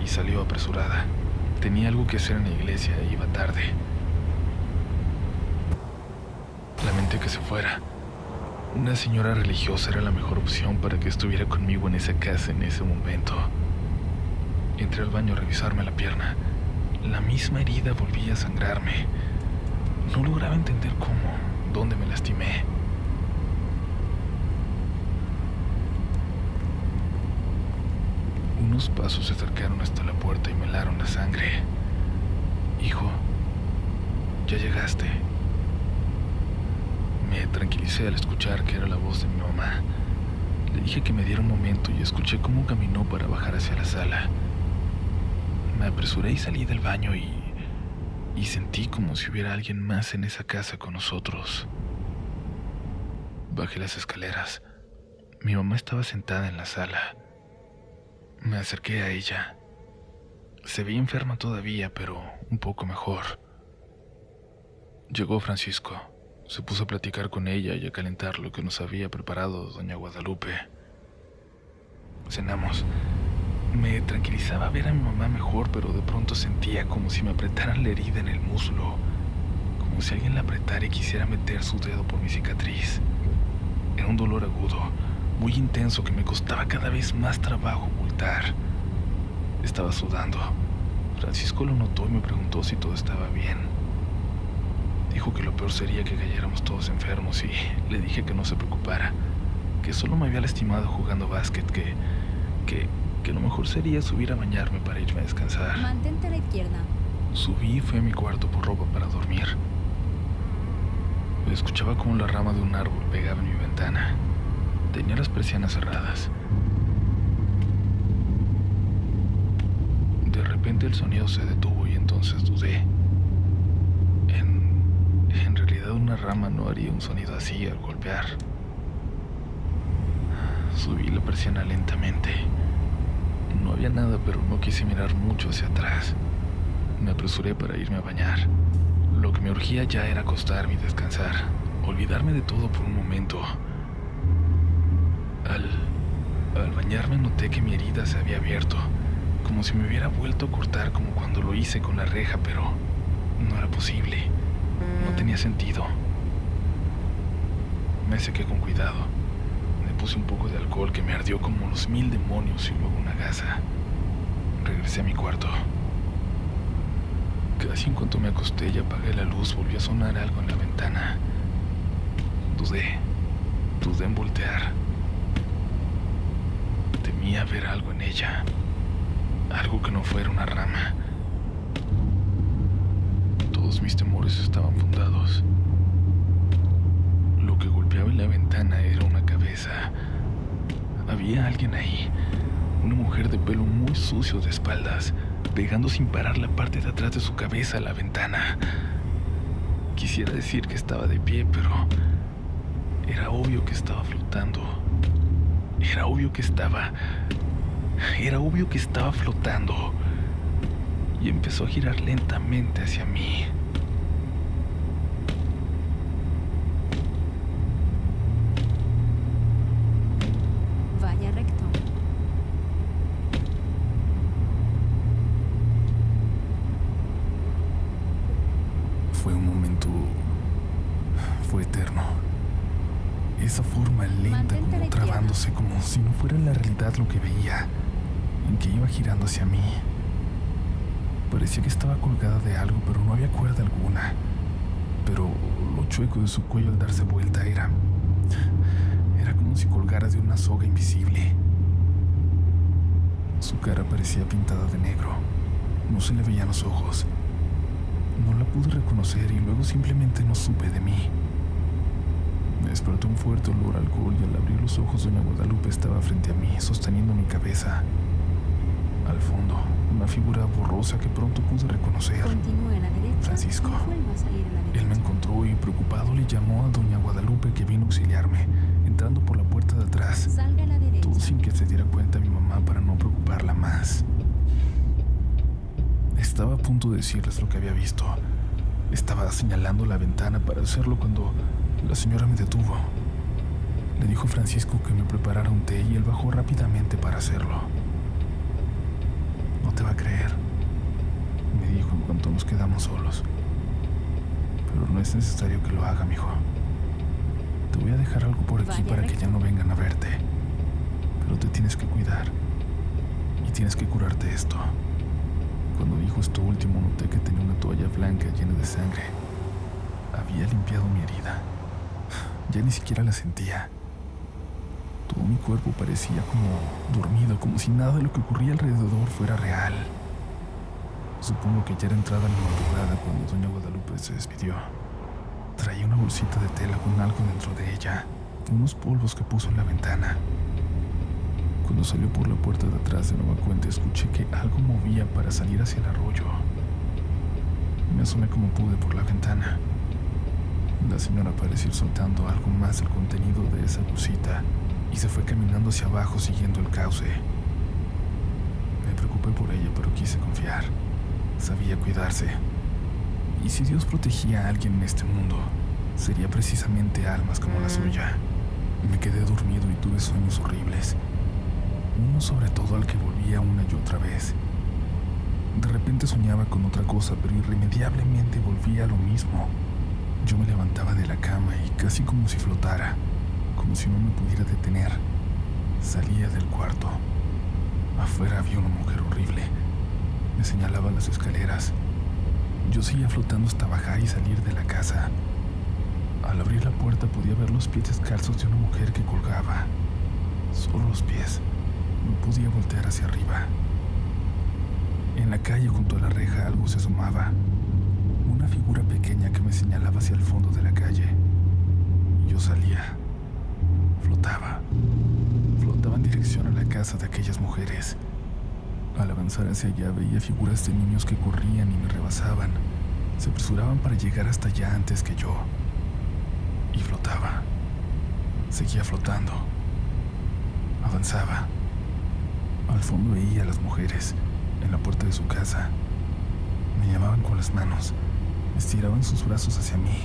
y salió apresurada. Tenía algo que hacer en la iglesia e iba tarde. Lamenté que se fuera. Una señora religiosa era la mejor opción para que estuviera conmigo en esa casa en ese momento. Entré al baño a revisarme la pierna. La misma herida volvía a sangrarme. No lograba entender cómo, dónde me lastimé. Unos pasos se acercaron hasta la puerta y me helaron la sangre. Hijo, ya llegaste. Me tranquilicé al escuchar que era la voz de mi mamá. Le dije que me diera un momento y escuché cómo caminó para bajar hacia la sala. Me apresuré y salí del baño y sentí como si hubiera alguien más en esa casa con nosotros. Bajé las escaleras. Mi mamá estaba sentada en la sala. Me acerqué a ella. Se veía enferma todavía, pero un poco mejor. Llegó Francisco. Se puso a platicar con ella y a calentar lo que nos había preparado doña Guadalupe. Cenamos. Me tranquilizaba ver a mi mamá mejor, pero de pronto sentía como si me apretaran la herida en el muslo, como si alguien la apretara y quisiera meter su dedo por mi cicatriz. Era un dolor agudo, muy intenso, que me costaba cada vez más trabajo ocultar. Estaba sudando. Francisco lo notó y me preguntó si todo estaba bien. Dijo que lo peor sería que cayéramos todos enfermos y le dije que no se preocupara, que solo me había lastimado jugando básquet, que lo mejor sería subir a bañarme para irme a descansar. Mantente a la izquierda. Subí y fui a mi cuarto por ropa para dormir. Escuchaba cómo la rama de un árbol pegaba en mi ventana. Tenía las persianas cerradas. De repente el sonido se detuvo y entonces dudé. En realidad una rama no haría un sonido así al golpear. Subí la persiana lentamente. No había nada, pero no quise mirar mucho hacia atrás. Me apresuré para irme a bañar. Lo que me urgía ya era acostarme y descansar, olvidarme de todo por un momento. Al bañarme noté que mi herida se había abierto, como si me hubiera vuelto a cortar como cuando lo hice con la reja, pero no era posible. No tenía sentido. Me sequé con cuidado. Me puse un poco de alcohol que me ardió como los 1000 demonios y luego una gasa. Regresé a mi cuarto. Casi en cuanto me acosté y apagué la luz, volvió a sonar algo en la ventana. Dudé en voltear. Temía ver algo en ella. Algo que no fuera una rama. Todos mis temores estaban fundados. Lo que golpeaba en la ventana era una cabeza. Había alguien ahí. Una mujer de pelo muy sucio de espaldas, pegando sin parar la parte de atrás de su cabeza a la ventana. Quisiera decir que estaba de pie, pero era obvio que estaba flotando. Era obvio que estaba flotando. Y empezó a girar lentamente hacia mí. Vaya recto. Fue un momento... fue eterno. Esa forma lenta, Mantente a la como izquierda. trabándose, como si no fuera la realidad lo que veía, en que iba girando hacia mí. Parecía que estaba colgada de algo, pero no había cuerda alguna. Pero lo chueco de su cuello al darse vuelta era como si colgara de una soga invisible. Su cara parecía pintada de negro. No se le veían los ojos. No la pude reconocer y luego simplemente no supe de mí. Me despertó un fuerte olor a alcohol y al abrir los ojos doña Guadalupe estaba frente a mí, sosteniendo mi cabeza. Al fondo, una figura borrosa que pronto pude reconocer. Continúe a la derecha. Francisco. Y vuelva a salir a la derecha. Él me encontró y preocupado le llamó a doña Guadalupe que vino a auxiliarme, entrando por la puerta de atrás. Salga a la derecha. Todo sin que se diera cuenta mi mamá para no preocuparla más. Estaba a punto de decirles lo que había visto. Estaba señalando la ventana para hacerlo cuando la señora me detuvo. Le dijo a Francisco que me preparara un té y él bajó rápidamente para hacerlo. No te va a creer, me dijo en cuanto nos quedamos solos. Pero no es necesario que lo haga, mijo. Te voy a dejar algo por aquí para que ya no vengan a verte. Pero te tienes que cuidar. Y tienes que curarte esto. Cuando dijo esto último, noté que tenía una toalla blanca llena de sangre. Había limpiado mi herida. Ya ni siquiera la sentía. Todo mi cuerpo parecía como dormido, como si nada de lo que ocurría alrededor fuera real. Supongo que ya era entrada la madrugada cuando doña Guadalupe se despidió. Traía una bolsita de tela con algo dentro de ella, unos polvos que puso en la ventana. Cuando salió por la puerta de atrás de nueva cuenta, escuché que algo movía para salir hacia el arroyo. Me asomé como pude por la ventana. La señora pareció ir soltando algo más del contenido de esa bolsita y se fue caminando hacia abajo siguiendo el cauce. Me preocupé por ella, pero quise confiar. Sabía cuidarse. Y si Dios protegía a alguien en este mundo, sería precisamente almas como la suya. Me quedé dormido y tuve sueños horribles. Uno sobre todo al que volvía una y otra vez. De repente soñaba con otra cosa, pero irremediablemente volvía a lo mismo. Yo me levantaba de la cama y casi como si flotara, como si no me pudiera detener, salía del cuarto. Afuera había una mujer horrible. Me señalaba las escaleras. Yo seguía flotando hasta bajar y salir de la casa. Al abrir la puerta podía ver los pies descalzos de una mujer que colgaba. Solo los pies. No podía voltear hacia arriba. En la calle junto a la reja algo se asomaba. Una figura pequeña que me señalaba hacia el fondo de la calle. Yo salía. Flotaba. Flotaba en dirección a la casa de aquellas mujeres. Al avanzar hacia allá veía figuras de niños que corrían y me rebasaban. Se apresuraban para llegar hasta allá antes que yo. Y flotaba. Seguía flotando. Avanzaba. Al fondo veía a las mujeres, en la puerta de su casa. Me llamaban con las manos, estiraban sus brazos hacia mí.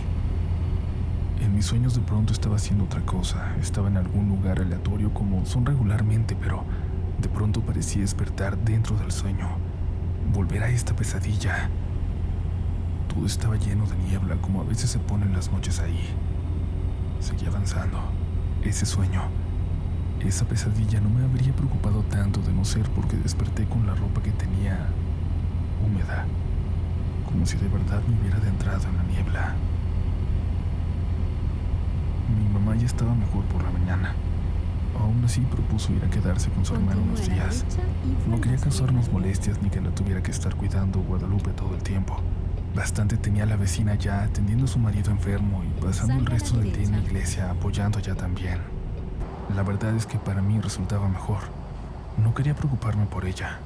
En mis sueños de pronto estaba haciendo otra cosa, estaba en algún lugar aleatorio como son regularmente, pero de pronto parecía despertar dentro del sueño, volver a esta pesadilla. Todo estaba lleno de niebla, como a veces se pone en las noches ahí. Seguí avanzando. Ese sueño, esa pesadilla no me habría preocupado tanto de no ser porque desperté con la ropa que tenía húmeda, como si de verdad me hubiera adentrado en la niebla. Mi mamá ya estaba mejor por la mañana. Aún así propuso ir a quedarse con su hermano unos días. No quería causarnos molestias ni que la tuviera que estar cuidando Guadalupe todo el tiempo. Bastante tenía la vecina ya atendiendo a su marido enfermo y pasando el resto del día en la iglesia apoyando allá también. La verdad es que para mí resultaba mejor. No quería preocuparme por ella.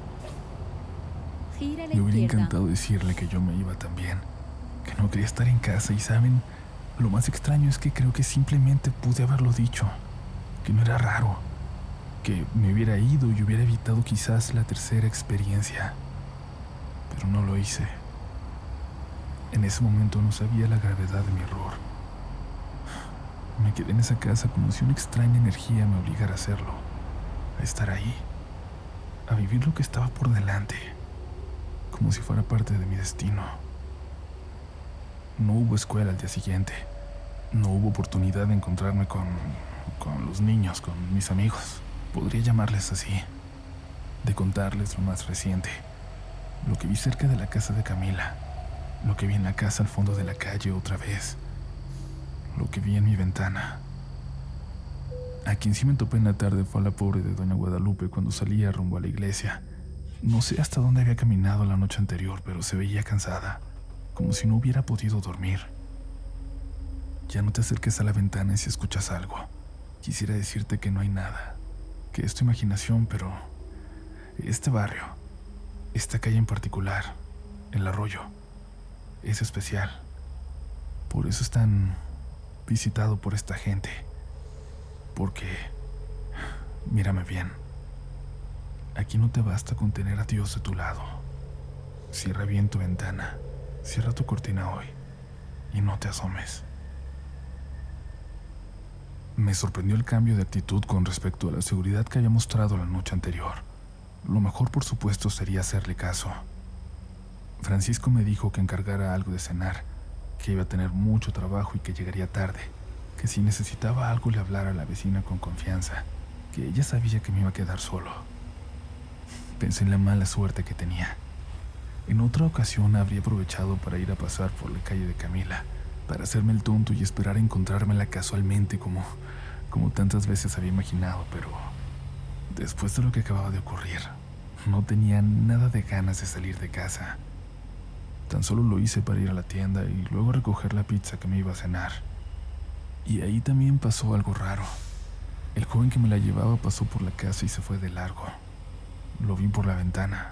Me hubiera encantado decirle que yo me iba también, que no quería estar en casa y ¿saben? Lo más extraño es que creo que simplemente pude haberlo dicho, que no era raro, que me hubiera ido y hubiera evitado quizás la tercera experiencia. Pero no lo hice. En ese momento no sabía la gravedad de mi error. Me quedé en esa casa como si una extraña energía me obligara a hacerlo, a estar ahí, a vivir lo que estaba por delante, como si fuera parte de mi destino. No hubo escuela al día siguiente, no hubo oportunidad de encontrarme con los niños, con mis amigos, podría llamarles así, de contarles lo más reciente, lo que vi cerca de la casa de Camila, lo que vi en la casa al fondo de la calle otra vez, lo que vi en mi ventana. A quien sí me topé en la tarde fue a la pobre de doña Guadalupe cuando salía rumbo a la iglesia. No sé hasta dónde había caminado la noche anterior, pero se veía cansada, como si no hubiera podido dormir. Ya no te acerques a la ventana y si escuchas algo. Quisiera decirte que no hay nada, que es tu imaginación, pero este barrio, esta calle en particular, el arroyo, es especial. Por eso es tan visitado por esta gente. Porque, mírame bien, aquí no te basta con tener a Dios de tu lado. Cierra bien tu ventana, cierra tu cortina hoy y no te asomes. Me sorprendió el cambio de actitud con respecto a la seguridad que había mostrado la noche anterior. Lo mejor, por supuesto, sería hacerle caso. Francisco me dijo que encargara algo de cenar, que iba a tener mucho trabajo y que llegaría tarde, que si necesitaba algo le hablara a la vecina con confianza, que ella sabía que me iba a quedar solo. Pensé en la mala suerte que tenía. En otra ocasión habría aprovechado para ir a pasar por la calle de Camila, para hacerme el tonto y esperar a encontrármela casualmente como tantas veces había imaginado, pero después de lo que acababa de ocurrir, no tenía nada de ganas de salir de casa. Tan solo lo hice para ir a la tienda y luego recoger la pizza que me iba a cenar. Y ahí también pasó algo raro. El joven que me la llevaba pasó por la casa y se fue de largo. Lo vi por la ventana.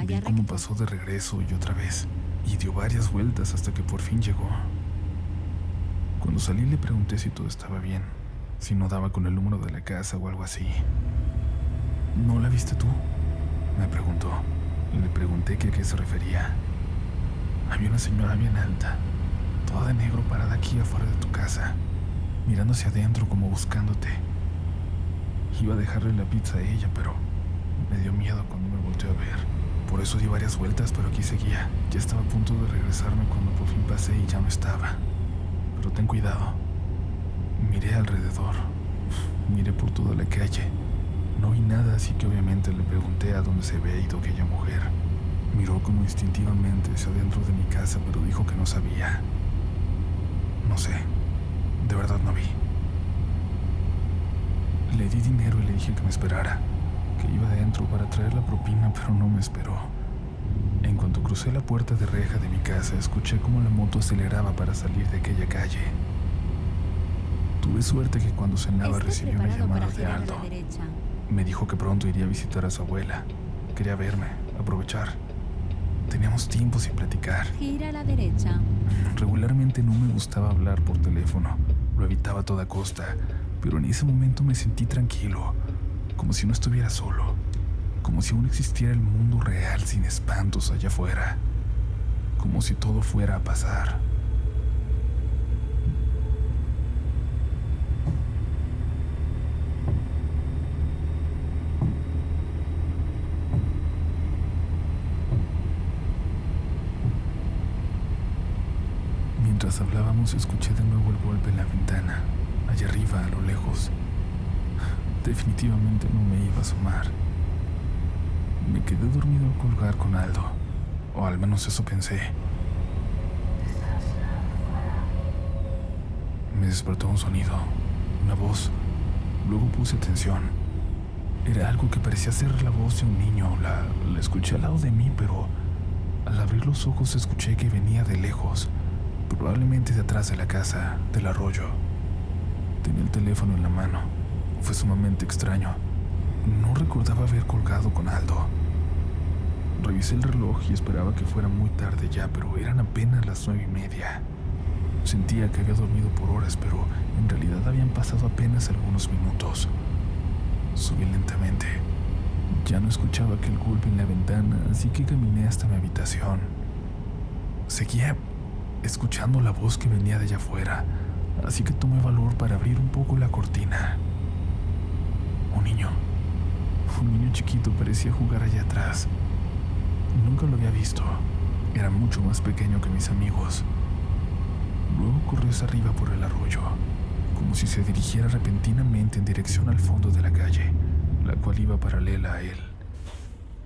Vi cómo pasó de regreso y otra vez, y dio varias vueltas hasta que por fin llegó. Cuando salí le pregunté si todo estaba bien, si no daba con el número de la casa o algo así. ¿No la viste tú?, me preguntó. Le pregunté que a qué se refería. Había una señora bien alta, toda de negro, parada aquí afuera de tu casa, mirando hacia adentro como buscándote. Iba a dejarle la pizza a ella, pero me dio miedo cuando me volteó a ver. Por eso di varias vueltas, pero aquí seguía. Ya estaba a punto de regresarme cuando por fin pasé y ya no estaba. Pero ten cuidado. Miré alrededor. Miré por toda la calle. No vi nada, así que obviamente le pregunté a dónde se había ido aquella mujer. Miró como instintivamente hacia dentro de mi casa, pero dijo que no sabía. No sé. De verdad no vi. Le di dinero y le dije que me esperara, que iba adentro para traer la propina, pero no me esperó. En cuanto crucé la puerta de reja de mi casa, escuché cómo la moto aceleraba para salir de aquella calle. Tuve suerte que cuando cenaba recibí una llamada de Aldo. Me dijo que pronto iría a visitar a su abuela. Quería verme, aprovechar. Teníamos tiempo sin platicar. Gira a la derecha. Regularmente no me gustaba hablar por teléfono. Lo evitaba a toda costa, pero en ese momento me sentí tranquilo, como si no estuviera solo, como si aún existiera el mundo real sin espantos allá afuera, como si todo fuera a pasar. Mientras hablábamos, escuché de nuevo el golpe en la ventana, allá arriba, a lo lejos. Definitivamente no me iba a asomar. Me quedé dormido al colgar con Aldo, o al menos eso pensé. Me despertó un sonido, una voz. Luego puse atención. Era algo que parecía ser la voz de un niño. La escuché al lado de mí, pero al abrir los ojos escuché que venía de lejos, probablemente de atrás de la casa, del arroyo. Tenía el teléfono en la mano. Fue sumamente extraño. No recordaba haber colgado con Aldo. Revisé el reloj y esperaba que fuera muy tarde ya, pero eran apenas las 9:30. Sentía que había dormido por horas, pero en realidad habían pasado apenas algunos minutos. Subí lentamente. Ya no escuchaba aquel golpe en la ventana, así que caminé hasta mi habitación. Seguía escuchando la voz que venía de allá afuera, así que tomé valor para abrir un poco la cortina. Un niño chiquito parecía jugar allá atrás. Nunca lo había visto. Era mucho más pequeño que mis amigos. Luego corrió hacia arriba por el arroyo, como si se dirigiera repentinamente en dirección al fondo de la calle, la cual iba paralela a él,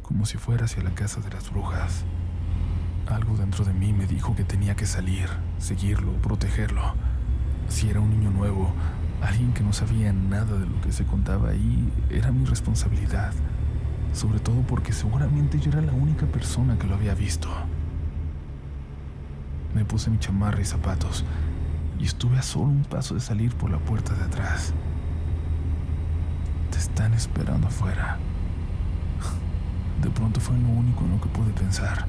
como si fuera hacia la casa de las brujas. Algo dentro de mí me dijo que tenía que salir, seguirlo, protegerlo. Si era un niño nuevo, alguien que no sabía nada de lo que se contaba ahí, era mi responsabilidad, sobre todo porque seguramente yo era la única persona que lo había visto. Me puse mi chamarra y zapatos y estuve a solo un paso de salir por la puerta de atrás. Te están esperando afuera. De pronto fue lo único en lo que pude pensar,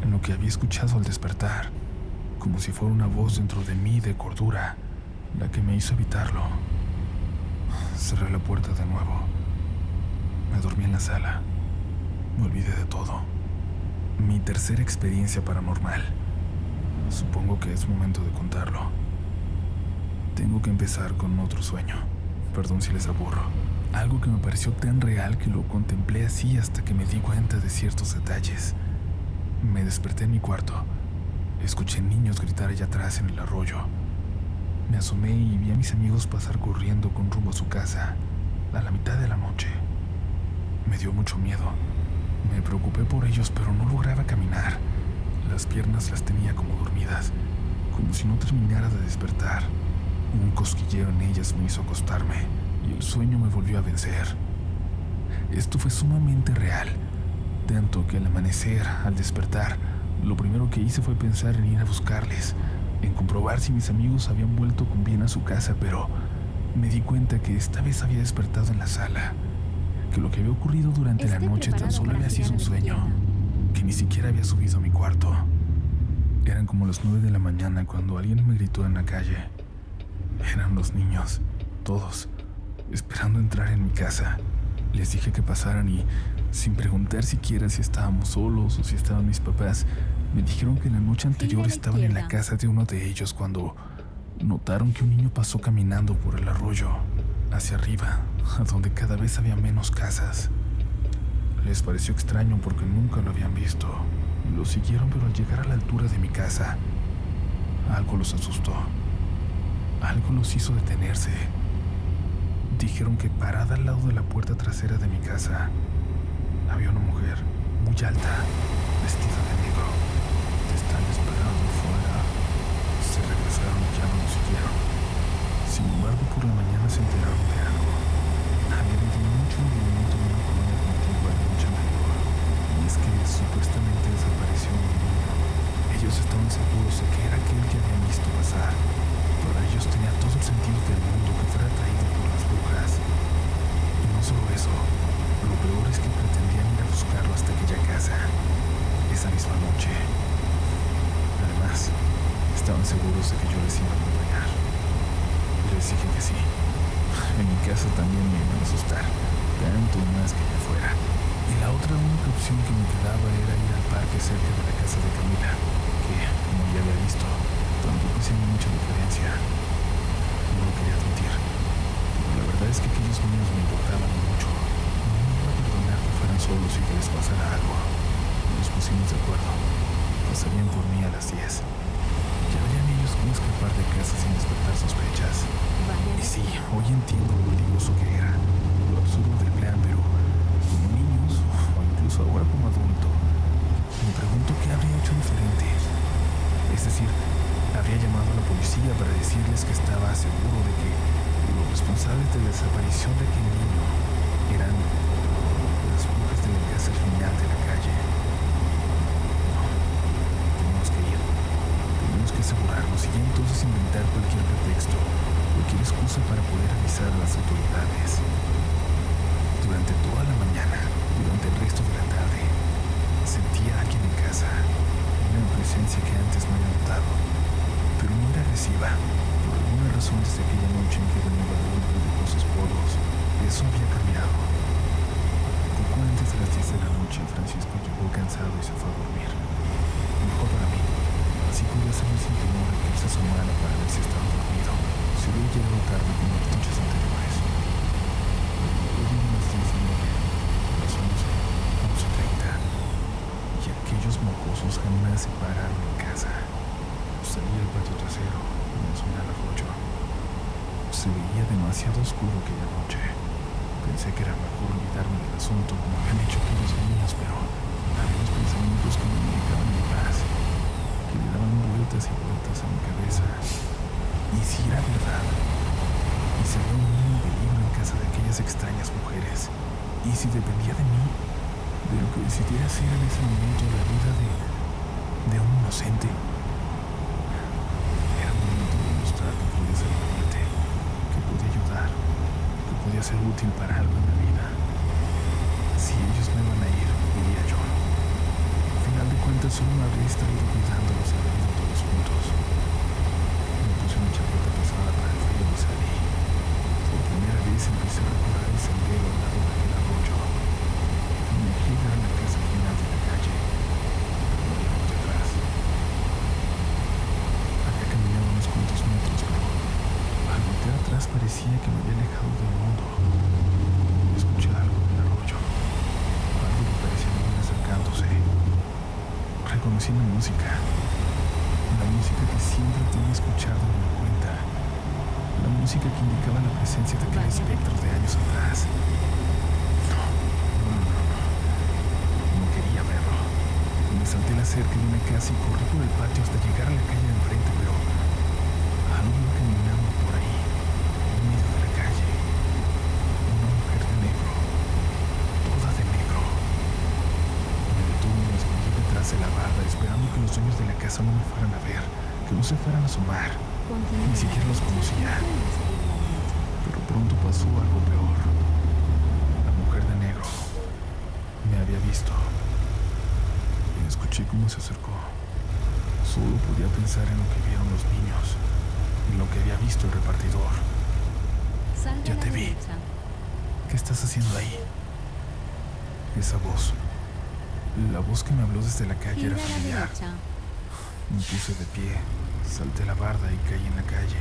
en lo que había escuchado al despertar, como si fuera una voz dentro de mí de cordura, la que me hizo evitarlo. Cerré la puerta de nuevo. Me dormí en la sala. Me olvidé de todo. Mi tercera experiencia paranormal. Supongo que es momento de contarlo. Tengo que empezar con otro sueño. Perdón si les aburro. Algo que me pareció tan real que lo contemplé así hasta que me di cuenta de ciertos detalles. Me desperté en mi cuarto. Escuché niños gritar allá atrás en el arroyo. Me asomé y vi a mis amigos pasar corriendo con rumbo a su casa, a la mitad de la noche. Me dio mucho miedo. Me preocupé por ellos, pero no lograba caminar. Las piernas las tenía como dormidas, como si no terminara de despertar. Un cosquilleo en ellas me hizo acostarme y el sueño me volvió a vencer. Esto fue sumamente real, tanto que al amanecer, al despertar, lo primero que hice fue pensar en ir a buscarles, en comprobar si mis amigos habían vuelto con bien a su casa, pero me di cuenta que esta vez había despertado en la sala, que lo que había ocurrido durante la noche tan solo había sido un sueño, que ni siquiera había subido a mi cuarto. Eran como las 9 de la mañana cuando alguien me gritó en la calle. Eran los niños, todos, esperando entrar en mi casa. Les dije que pasaran y, sin preguntar siquiera si estábamos solos o si estaban mis papás, me dijeron que la noche anterior estaban en la casa de uno de ellos cuando notaron que un niño pasó caminando por el arroyo, hacia arriba, a donde cada vez había menos casas. Les pareció extraño porque nunca lo habían visto. Lo siguieron, pero al llegar a la altura de mi casa, algo los asustó. Algo los hizo detenerse. Dijeron que parada al lado de la puerta trasera de mi casa había una mujer muy alta, vestida de negro. Te están esperando fuera. Se regresaron y ya no lo siguieron. Sin embargo, por la mañana se enteraron de algo. Había habido mucho movimiento en una colonia contigua la noche anterior, y es que supuestamente desapareció un niño. Ellos estaban seguros de que era aquel que habían visto pasar. Para ellos tenía todo el sentido del mundo que fuera traído por las brujas. Y no solo eso, lo peor es que pretendían ir a buscarlo hasta aquella casa, esa misma noche. Además, estaban seguros de que yo les iba a acompañar. Les dije que sí. En mi casa también me iban a asustar, tanto más que allá afuera. Y la otra única opción que me quedaba era ir al parque cerca de la casa de Camila, que, como ya había visto, tampoco hacía mucha diferencia. No lo quería admitir, pero la verdad es que aquellos niños me importaban mucho. No me iba a perdonar que fueran solos y que les pasara algo. Nos pusimos de acuerdo. Pasarían por mí a las 10. Ya verían ellos cómo escapar de casa sin despertar sospechas. Y sí, hoy entiendo lo peligroso que era, lo absurdo del plan, pero como niños, o incluso ahora como adulto, me pregunto qué habría hecho diferente. Es decir, habría llamado a la policía para decirles que estaba seguro de que los responsables de la desaparición de aquel niño eran las brujas de la casa al final de la calle. No, tenemos que ir. Tenemos que asegurarnos y entonces inventar cualquier pretexto, cualquier excusa para poder avisar a las autoridades. Durante toda la mañana, durante el resto de la tarde, sentía a alguien en casa, una presencia que antes no había notado, pero no era agresiva. Por alguna razón, desde aquella noche en que venía de golpe de sus polvos, eso había cambiado. Poco antes de las 10 de la noche, Francisco llegó cansado y se fue a dormir. Mejor para mí, así podía salir sin temor de que él se asomara para ver si estaba dormido, si hubiera llegado tarde como las noches anteriores. Luego dieron las 10:30, las 11:30, y aquellos mocosos jamás se pararon en casa. Salí al patio trasero y me asomé al arroyo. Se veía demasiado oscuro aquella noche. Pensé que era mejor olvidarme del asunto como habían hecho aquellos niños, pero había unos pensamientos que no me dejaban en paz, que le daban vueltas y vueltas a mi cabeza. ¿Y si era verdad? ¿Y si había un niño en peligro en casa de aquellas extrañas mujeres? ¿Y si dependía de mí? De lo que decidiera hacer en ese momento la vida de un inocente. Era momento de podía ser útil para algo en la vida. Si ellos me iban a ir, iría yo. Al final de cuentas, solo me habría estado cuidándolos y haber ido todos juntos. Me puse una chaqueta pesada para el frío y salí. Por primera vez empecé a recorrer el sendero al lado de aquel arroyo. Mi objetivo era la casa final de la calle. No había mucho atrás. Había caminado unos cuantos metros, pero al voltear atrás parecía que me había alejado del mundo. Escuché algo en el arroyo. Algo que parecía venir acercándose. Reconocí la música. La música que siempre tenía escuchado en mi cuenta. La música que indicaba la presencia de aquel espectro de años atrás. No quería verlo. Me salté la cerca de una casa y corrí por el patio hasta llegar a la calle de enfrente, pero algo iba caminando por ahí, en medio de la calle. Una mujer de negro, toda de negro. Me detuve y me escondí detrás de la barda, esperando que los dueños de la casa no me fueran a ver, que no se fueran a asomar. Ni siquiera los conocía. Pero pronto pasó algo peor. La mujer de negro me había visto. Y escuché cómo se acercó. Solo podía pensar en lo que vieron los niños, en lo que había visto el repartidor. Ya te vi. ¿Qué estás haciendo ahí? Esa voz. La voz que me habló desde la calle era familiar. Me puse de pie, salté la barda y caí en la calle.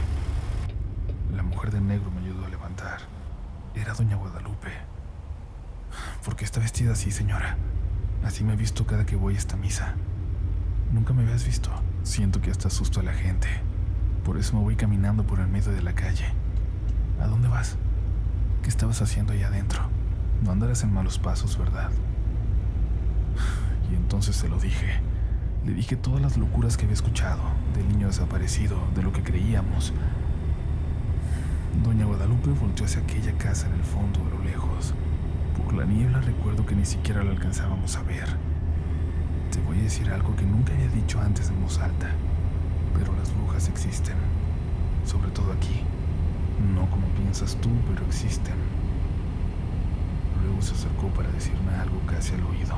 La mujer de negro me ayudó a levantar. Era doña Guadalupe. ¿Por qué está vestida así, señora? Así me he visto cada que voy a esta misa. Nunca me habías visto. Siento que hasta asusto a la gente. Por eso me voy caminando por el medio de la calle. ¿A dónde vas? ¿Qué estabas haciendo ahí adentro? No andarás en malos pasos, ¿verdad? Y entonces se lo dije. Le dije todas las locuras que había escuchado, del niño desaparecido, de lo que creíamos. Doña Guadalupe volteó hacia aquella casa en el fondo de lo lejos. Por la niebla recuerdo que ni siquiera la alcanzábamos a ver. Te voy a decir algo que nunca había dicho antes en voz alta, pero las brujas existen, sobre todo aquí. No como piensas tú, pero existen. Luego se acercó para decirme algo casi al oído.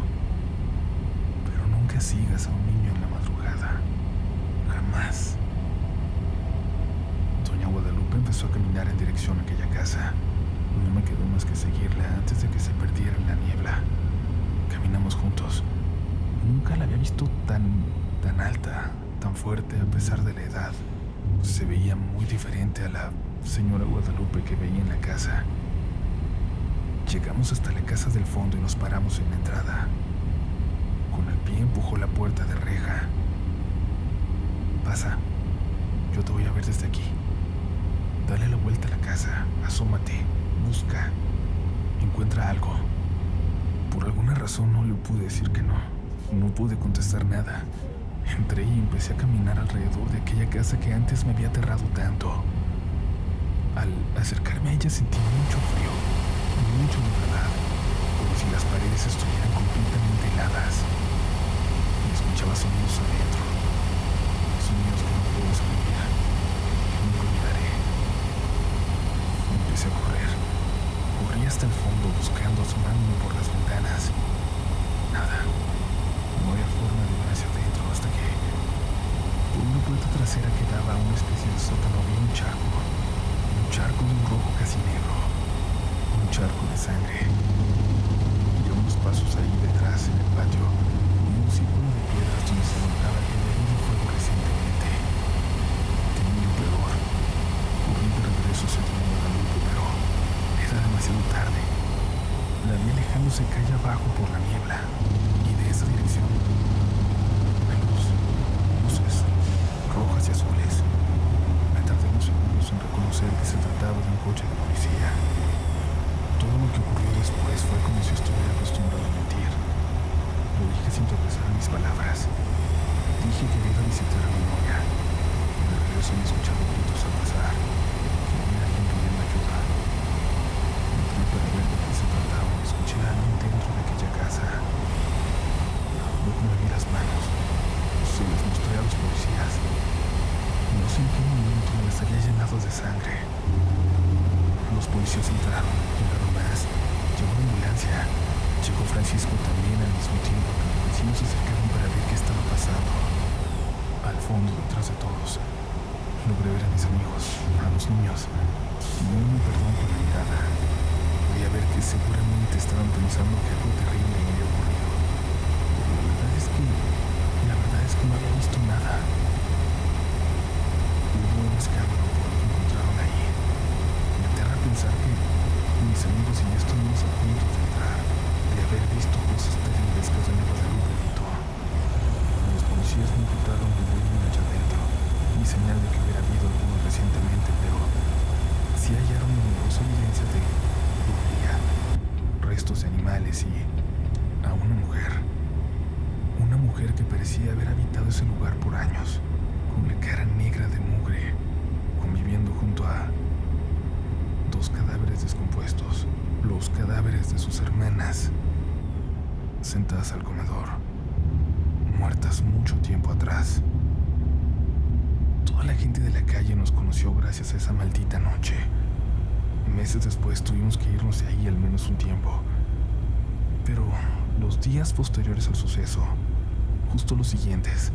Pero nunca sigas a un niño en la madrugada. Jamás. Doña Guadalupe empezó a caminar en dirección a aquella casa. No me quedó más que seguirla antes de que se perdiera en la niebla. Caminamos juntos. Nunca la había visto tan alta, tan fuerte a pesar de la edad. Se veía muy diferente a la señora Guadalupe que veía en la casa. Llegamos hasta la casa del fondo y nos paramos en la entrada. Con el pie empujó la puerta de reja. Pasa, yo te voy a ver desde aquí. Dale la vuelta a la casa, asómate, busca, encuentra algo. Por alguna razón no le pude decir que no. No pude contestar nada. Entré y empecé a caminar alrededor de aquella casa que antes me había aterrado tanto. Al acercarme a ella sentí mucho frío, mucho de verdad, como si las paredes estuvieran completamente heladas. Y escuchaba sonidos adentro, sonidos que no puedo escribir, que nunca olvidaré. Empecé a correr. Corrí hasta el fondo buscando, asomándome por las ventanas. Nada. No había forma de ver hacia adentro hasta que por una puerta trasera que daba a una especie de sótano vi un charco de un rojo casi negro, un charco de sangre. Y a unos pasos ahí detrás en el patio vi un círculo de piedras donde se notaba que había habido fuego recientemente. Temí lo peor. Corrí de regreso hacia Doña Guadalupe, pero era demasiado tarde. La vi alejándose calle abajo por la niebla, y de esa dirección, luces rojas y azules. Me tardé unos segundos en reconocer que se trataba de un coche de policía. Todo lo que ocurrió después fue como si estuviera acostumbrado a mentir. Lo dije sin tropezar mis palabras. Dije que iba a visitar a mi novia. De regreso me escuchaba gritos al pasar, que había alguien pidiendo ayuda. Entré para ver de qué se trataba y escuché a alguien dentro de aquella casa. Luego me vi las manos. Se las mostré a los policías. No sé en qué momento me las había llenado de sangre. Los policías entraron, llegaron más, llegó la ambulancia, llegó Francisco también al mismo tiempo que los vecinos se acercaron para ver qué estaba pasando. Al fondo, detrás de todos, logré ver a mis amigos, a los niños. No me perdón con la mirada. Podía ver que seguramente estaban pensando que algo terrible me había ocurrido. Pero la verdad es que no había visto nada. Hubo un escándalo por lo que encontraron ahí. Me aterra pensar que mis amigos y yo estuvimos a punto de entrar, de haber visto cosas terribles que Doña Guadalupe gritó. Los policías me encontraron de volumen allá adentro, y señal de que hubiera habido alguno recientemente, pero sí hallaron numerosa evidencia de brujería, restos de animales y a una mujer. Una mujer que parecía haber habitado ese lugar por años, con la cara negra de mugre, conviviendo junto a dos cadáveres descompuestos, los cadáveres de sus hermanas, sentadas al comedor, muertas mucho tiempo atrás. Toda la gente de la calle nos conoció gracias a esa maldita noche. Meses después tuvimos que irnos de ahí al menos un tiempo. Pero los días posteriores al suceso, justo los siguientes,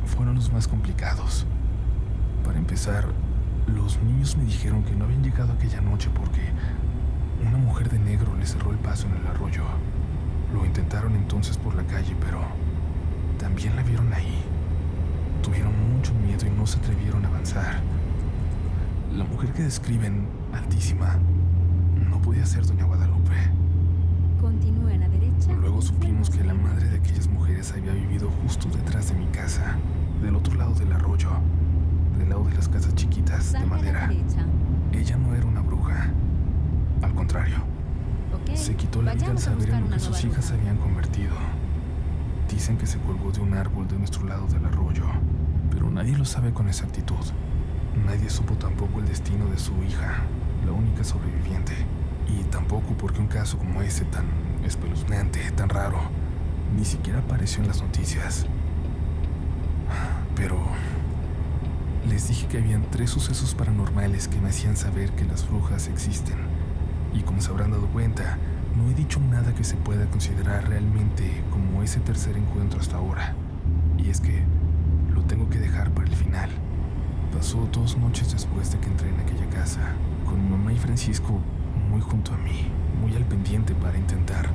fueron los más complicados. Para empezar, los niños me dijeron que no habían llegado aquella noche porque una mujer de negro les cerró el paso en el arroyo. Lo intentaron entonces por la calle, pero también la vieron ahí. Tuvieron mucho miedo y no se atrevieron a avanzar. La mujer que describen, altísima, no podía ser Doña Guadalupe. Continúe a la derecha. Luego supimos que la madre de aquellas mujeres había vivido justo detrás de mi casa, del otro lado del arroyo, del lado de las casas chiquitas de Salga a la madera. derecha. Ella no era una bruja. Al contrario, Ok, se quitó la vida al vayamos a saber buscar en lo una que sus nueva hijas se ruta. habían convertido. Dicen que se colgó de un árbol de nuestro lado del arroyo, pero nadie lo sabe con exactitud. Nadie supo tampoco el destino de su hija, la única sobreviviente. Y tampoco porque un caso como ese, tan espeluznante, tan raro, ni siquiera apareció en las noticias. Pero les dije que habían 3 sucesos paranormales que me hacían saber que las brujas existen. Y como se habrán dado cuenta, no he dicho nada que se pueda considerar realmente como ese tercer encuentro hasta ahora. Y es que lo tengo que dejar para el final. Pasó 2 noches después de que entré en aquella casa, con mi mamá y Francisco muy junto a mí, muy al pendiente para intentar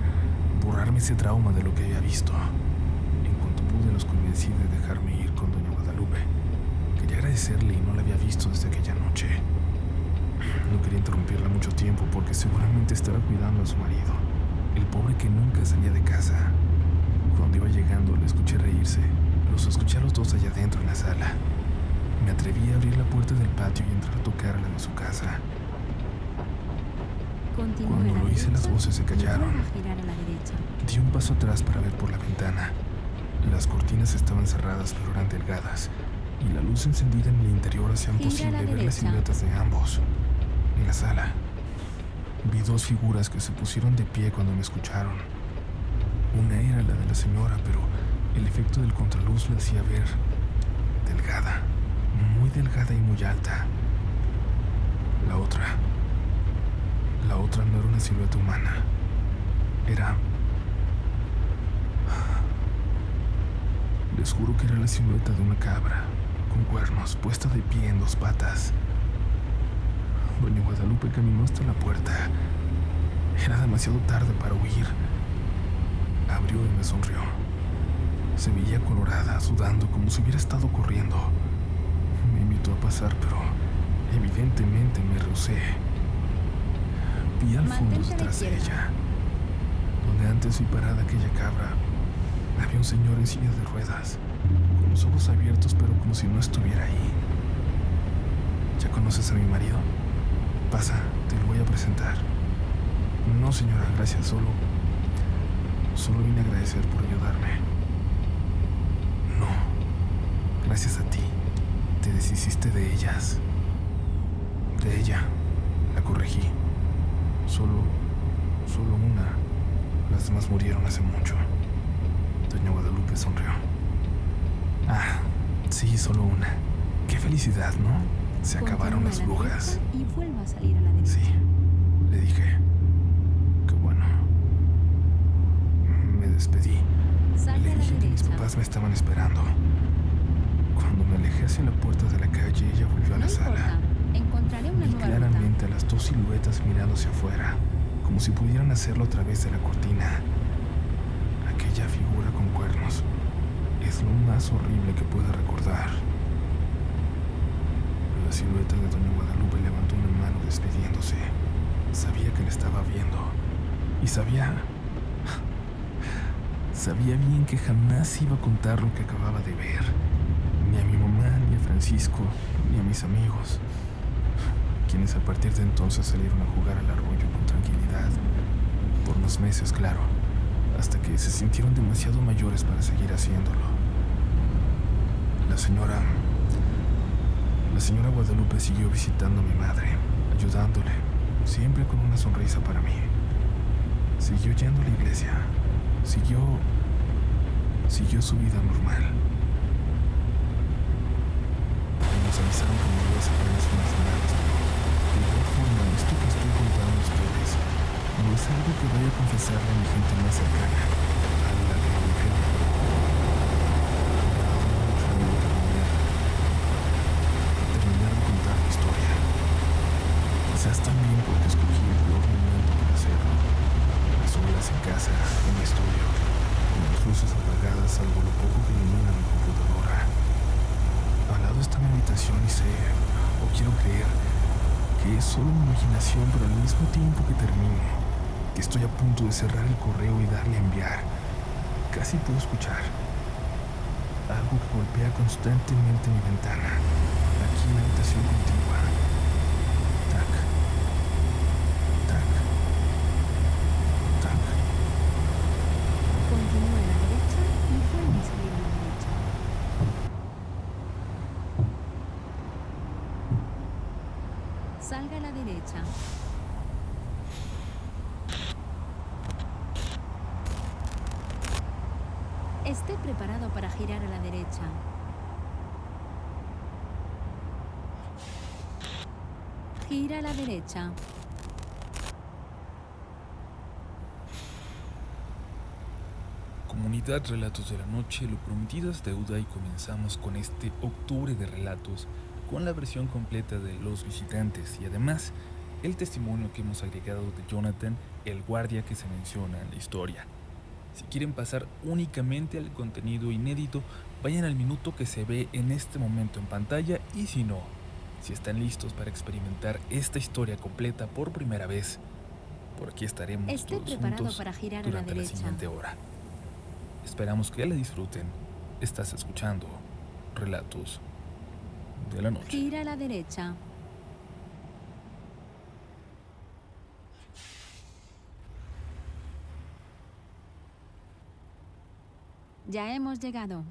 borrarme ese trauma de lo que había visto. En cuanto pude, los convencí de dejarme ir con Doña Guadalupe. Quería agradecerle y no la había visto desde aquella noche. No quería interrumpirla mucho tiempo porque seguramente estaba cuidando a su marido, el pobre que nunca salía de casa. Cuando iba llegando, le escuché reírse. Los escuché a los dos allá adentro en la sala. Me atreví a abrir la puerta del patio y entrar a tocar a la de su casa. Continúe Cuando a la lo hice, derecha las voces se y callaron. vuelva a girar a la derecha. Di un paso atrás para ver por la ventana. Las cortinas estaban cerradas pero eran delgadas, y la luz encendida en el interior hacían Gira a posible la ver las derecha. siluetas de ambos. En la sala, vi 2 figuras que se pusieron de pie cuando me escucharon. Una era la de la señora, pero el efecto del contraluz la hacía ver delgada, muy delgada y muy alta. La otra no era una silueta humana. Era... Les juro que era la silueta de una cabra, con cuernos, puesta de pie en 2 patas. Doña Guadalupe caminó hasta la puerta. Era demasiado tarde para huir. Abrió y me sonrió. Se veía colorada, sudando, como si hubiera estado corriendo. Me invitó a pasar, pero evidentemente me rehusé. Vi al fondo Mantente a la detrás de izquierda. ella, donde antes vi parada aquella cabra. Había un señor en silla de ruedas, con los ojos abiertos, pero como si no estuviera ahí. ¿Ya conoces a mi marido? Pasa, te lo voy a presentar. No, señora, gracias, solo vine a agradecer por ayudarme. No, gracias a ti, te deshiciste de ellas. De ella, la corregí. Solo una. Las demás murieron hace mucho. Doña Guadalupe sonrió. Ah, sí, solo una. Qué felicidad, ¿no? Se Continúa acabaron a las la brujas. derecha y vuelva a salir a la derecha. Sí, le dije. Qué bueno. Me despedí. Salga Le a la dije que mis derecha. papás me estaban esperando. Cuando me alejé hacia la puerta de la calle, ella volvió a No la sala. importa, encontraré una Vi nueva claramente ruta. a las dos siluetas mirando hacia afuera, como si pudieran hacerlo a través de la cortina. Aquella figura con cuernos es lo más horrible que pueda recordar. La silueta de Doña Guadalupe levantó una mano despidiéndose. Sabía que le estaba viendo. Y sabía bien que jamás iba a contar lo que acababa de ver. Ni a mi mamá, ni a Francisco, ni a mis amigos, quienes a partir de entonces salieron a jugar al arroyo con tranquilidad. Por unos meses, claro, hasta que se sintieron demasiado mayores para seguir haciéndolo. La señora Guadalupe siguió visitando a mi madre, ayudándole, siempre con una sonrisa para mí. Siguió yendo a la iglesia, siguió su vida normal. Nos avisaron que murió hace apenas unas semanas, pero de igual forma, esto que estoy contando a ustedes no es algo que vaya a confesarle a mi gente más cercana, a la que me creo. Terminar de contar mi historia. Quizás también porque escogí el peor momento para hacerlo. A solas en casa, en mi estudio, con las luces apagadas salvo lo poco que ilumina mi computadora. Al lado está mi habitación y sé, o quiero creer, que es solo mi imaginación, pero al mismo tiempo que termino, que estoy a punto de cerrar el correo y darle a enviar, casi puedo escuchar algo que golpea constantemente mi ventana, aquí en la habitación contigua. Tac, tac, tac. Continúa a la derecha y vuelva a salir a la derecha. Salga a la derecha. Esté preparado para girar a la derecha. Gira a la derecha. Comunidad Relatos de la Noche, lo prometido es deuda y comenzamos con este octubre de relatos con la versión completa de Los Visitantes y además el testimonio que hemos agregado de Jonathan, el guardia que se menciona en la historia. Si quieren pasar únicamente al contenido inédito, vayan al minuto que se ve en este momento en pantalla y si no, si están listos para experimentar esta historia completa por primera vez, por aquí estaremos Esté todos preparado juntos para girar a la durante la derecha. siguiente hora. Esperamos que la disfruten. Estás escuchando Relatos de la Noche. Gira a la derecha. Ya hemos llegado.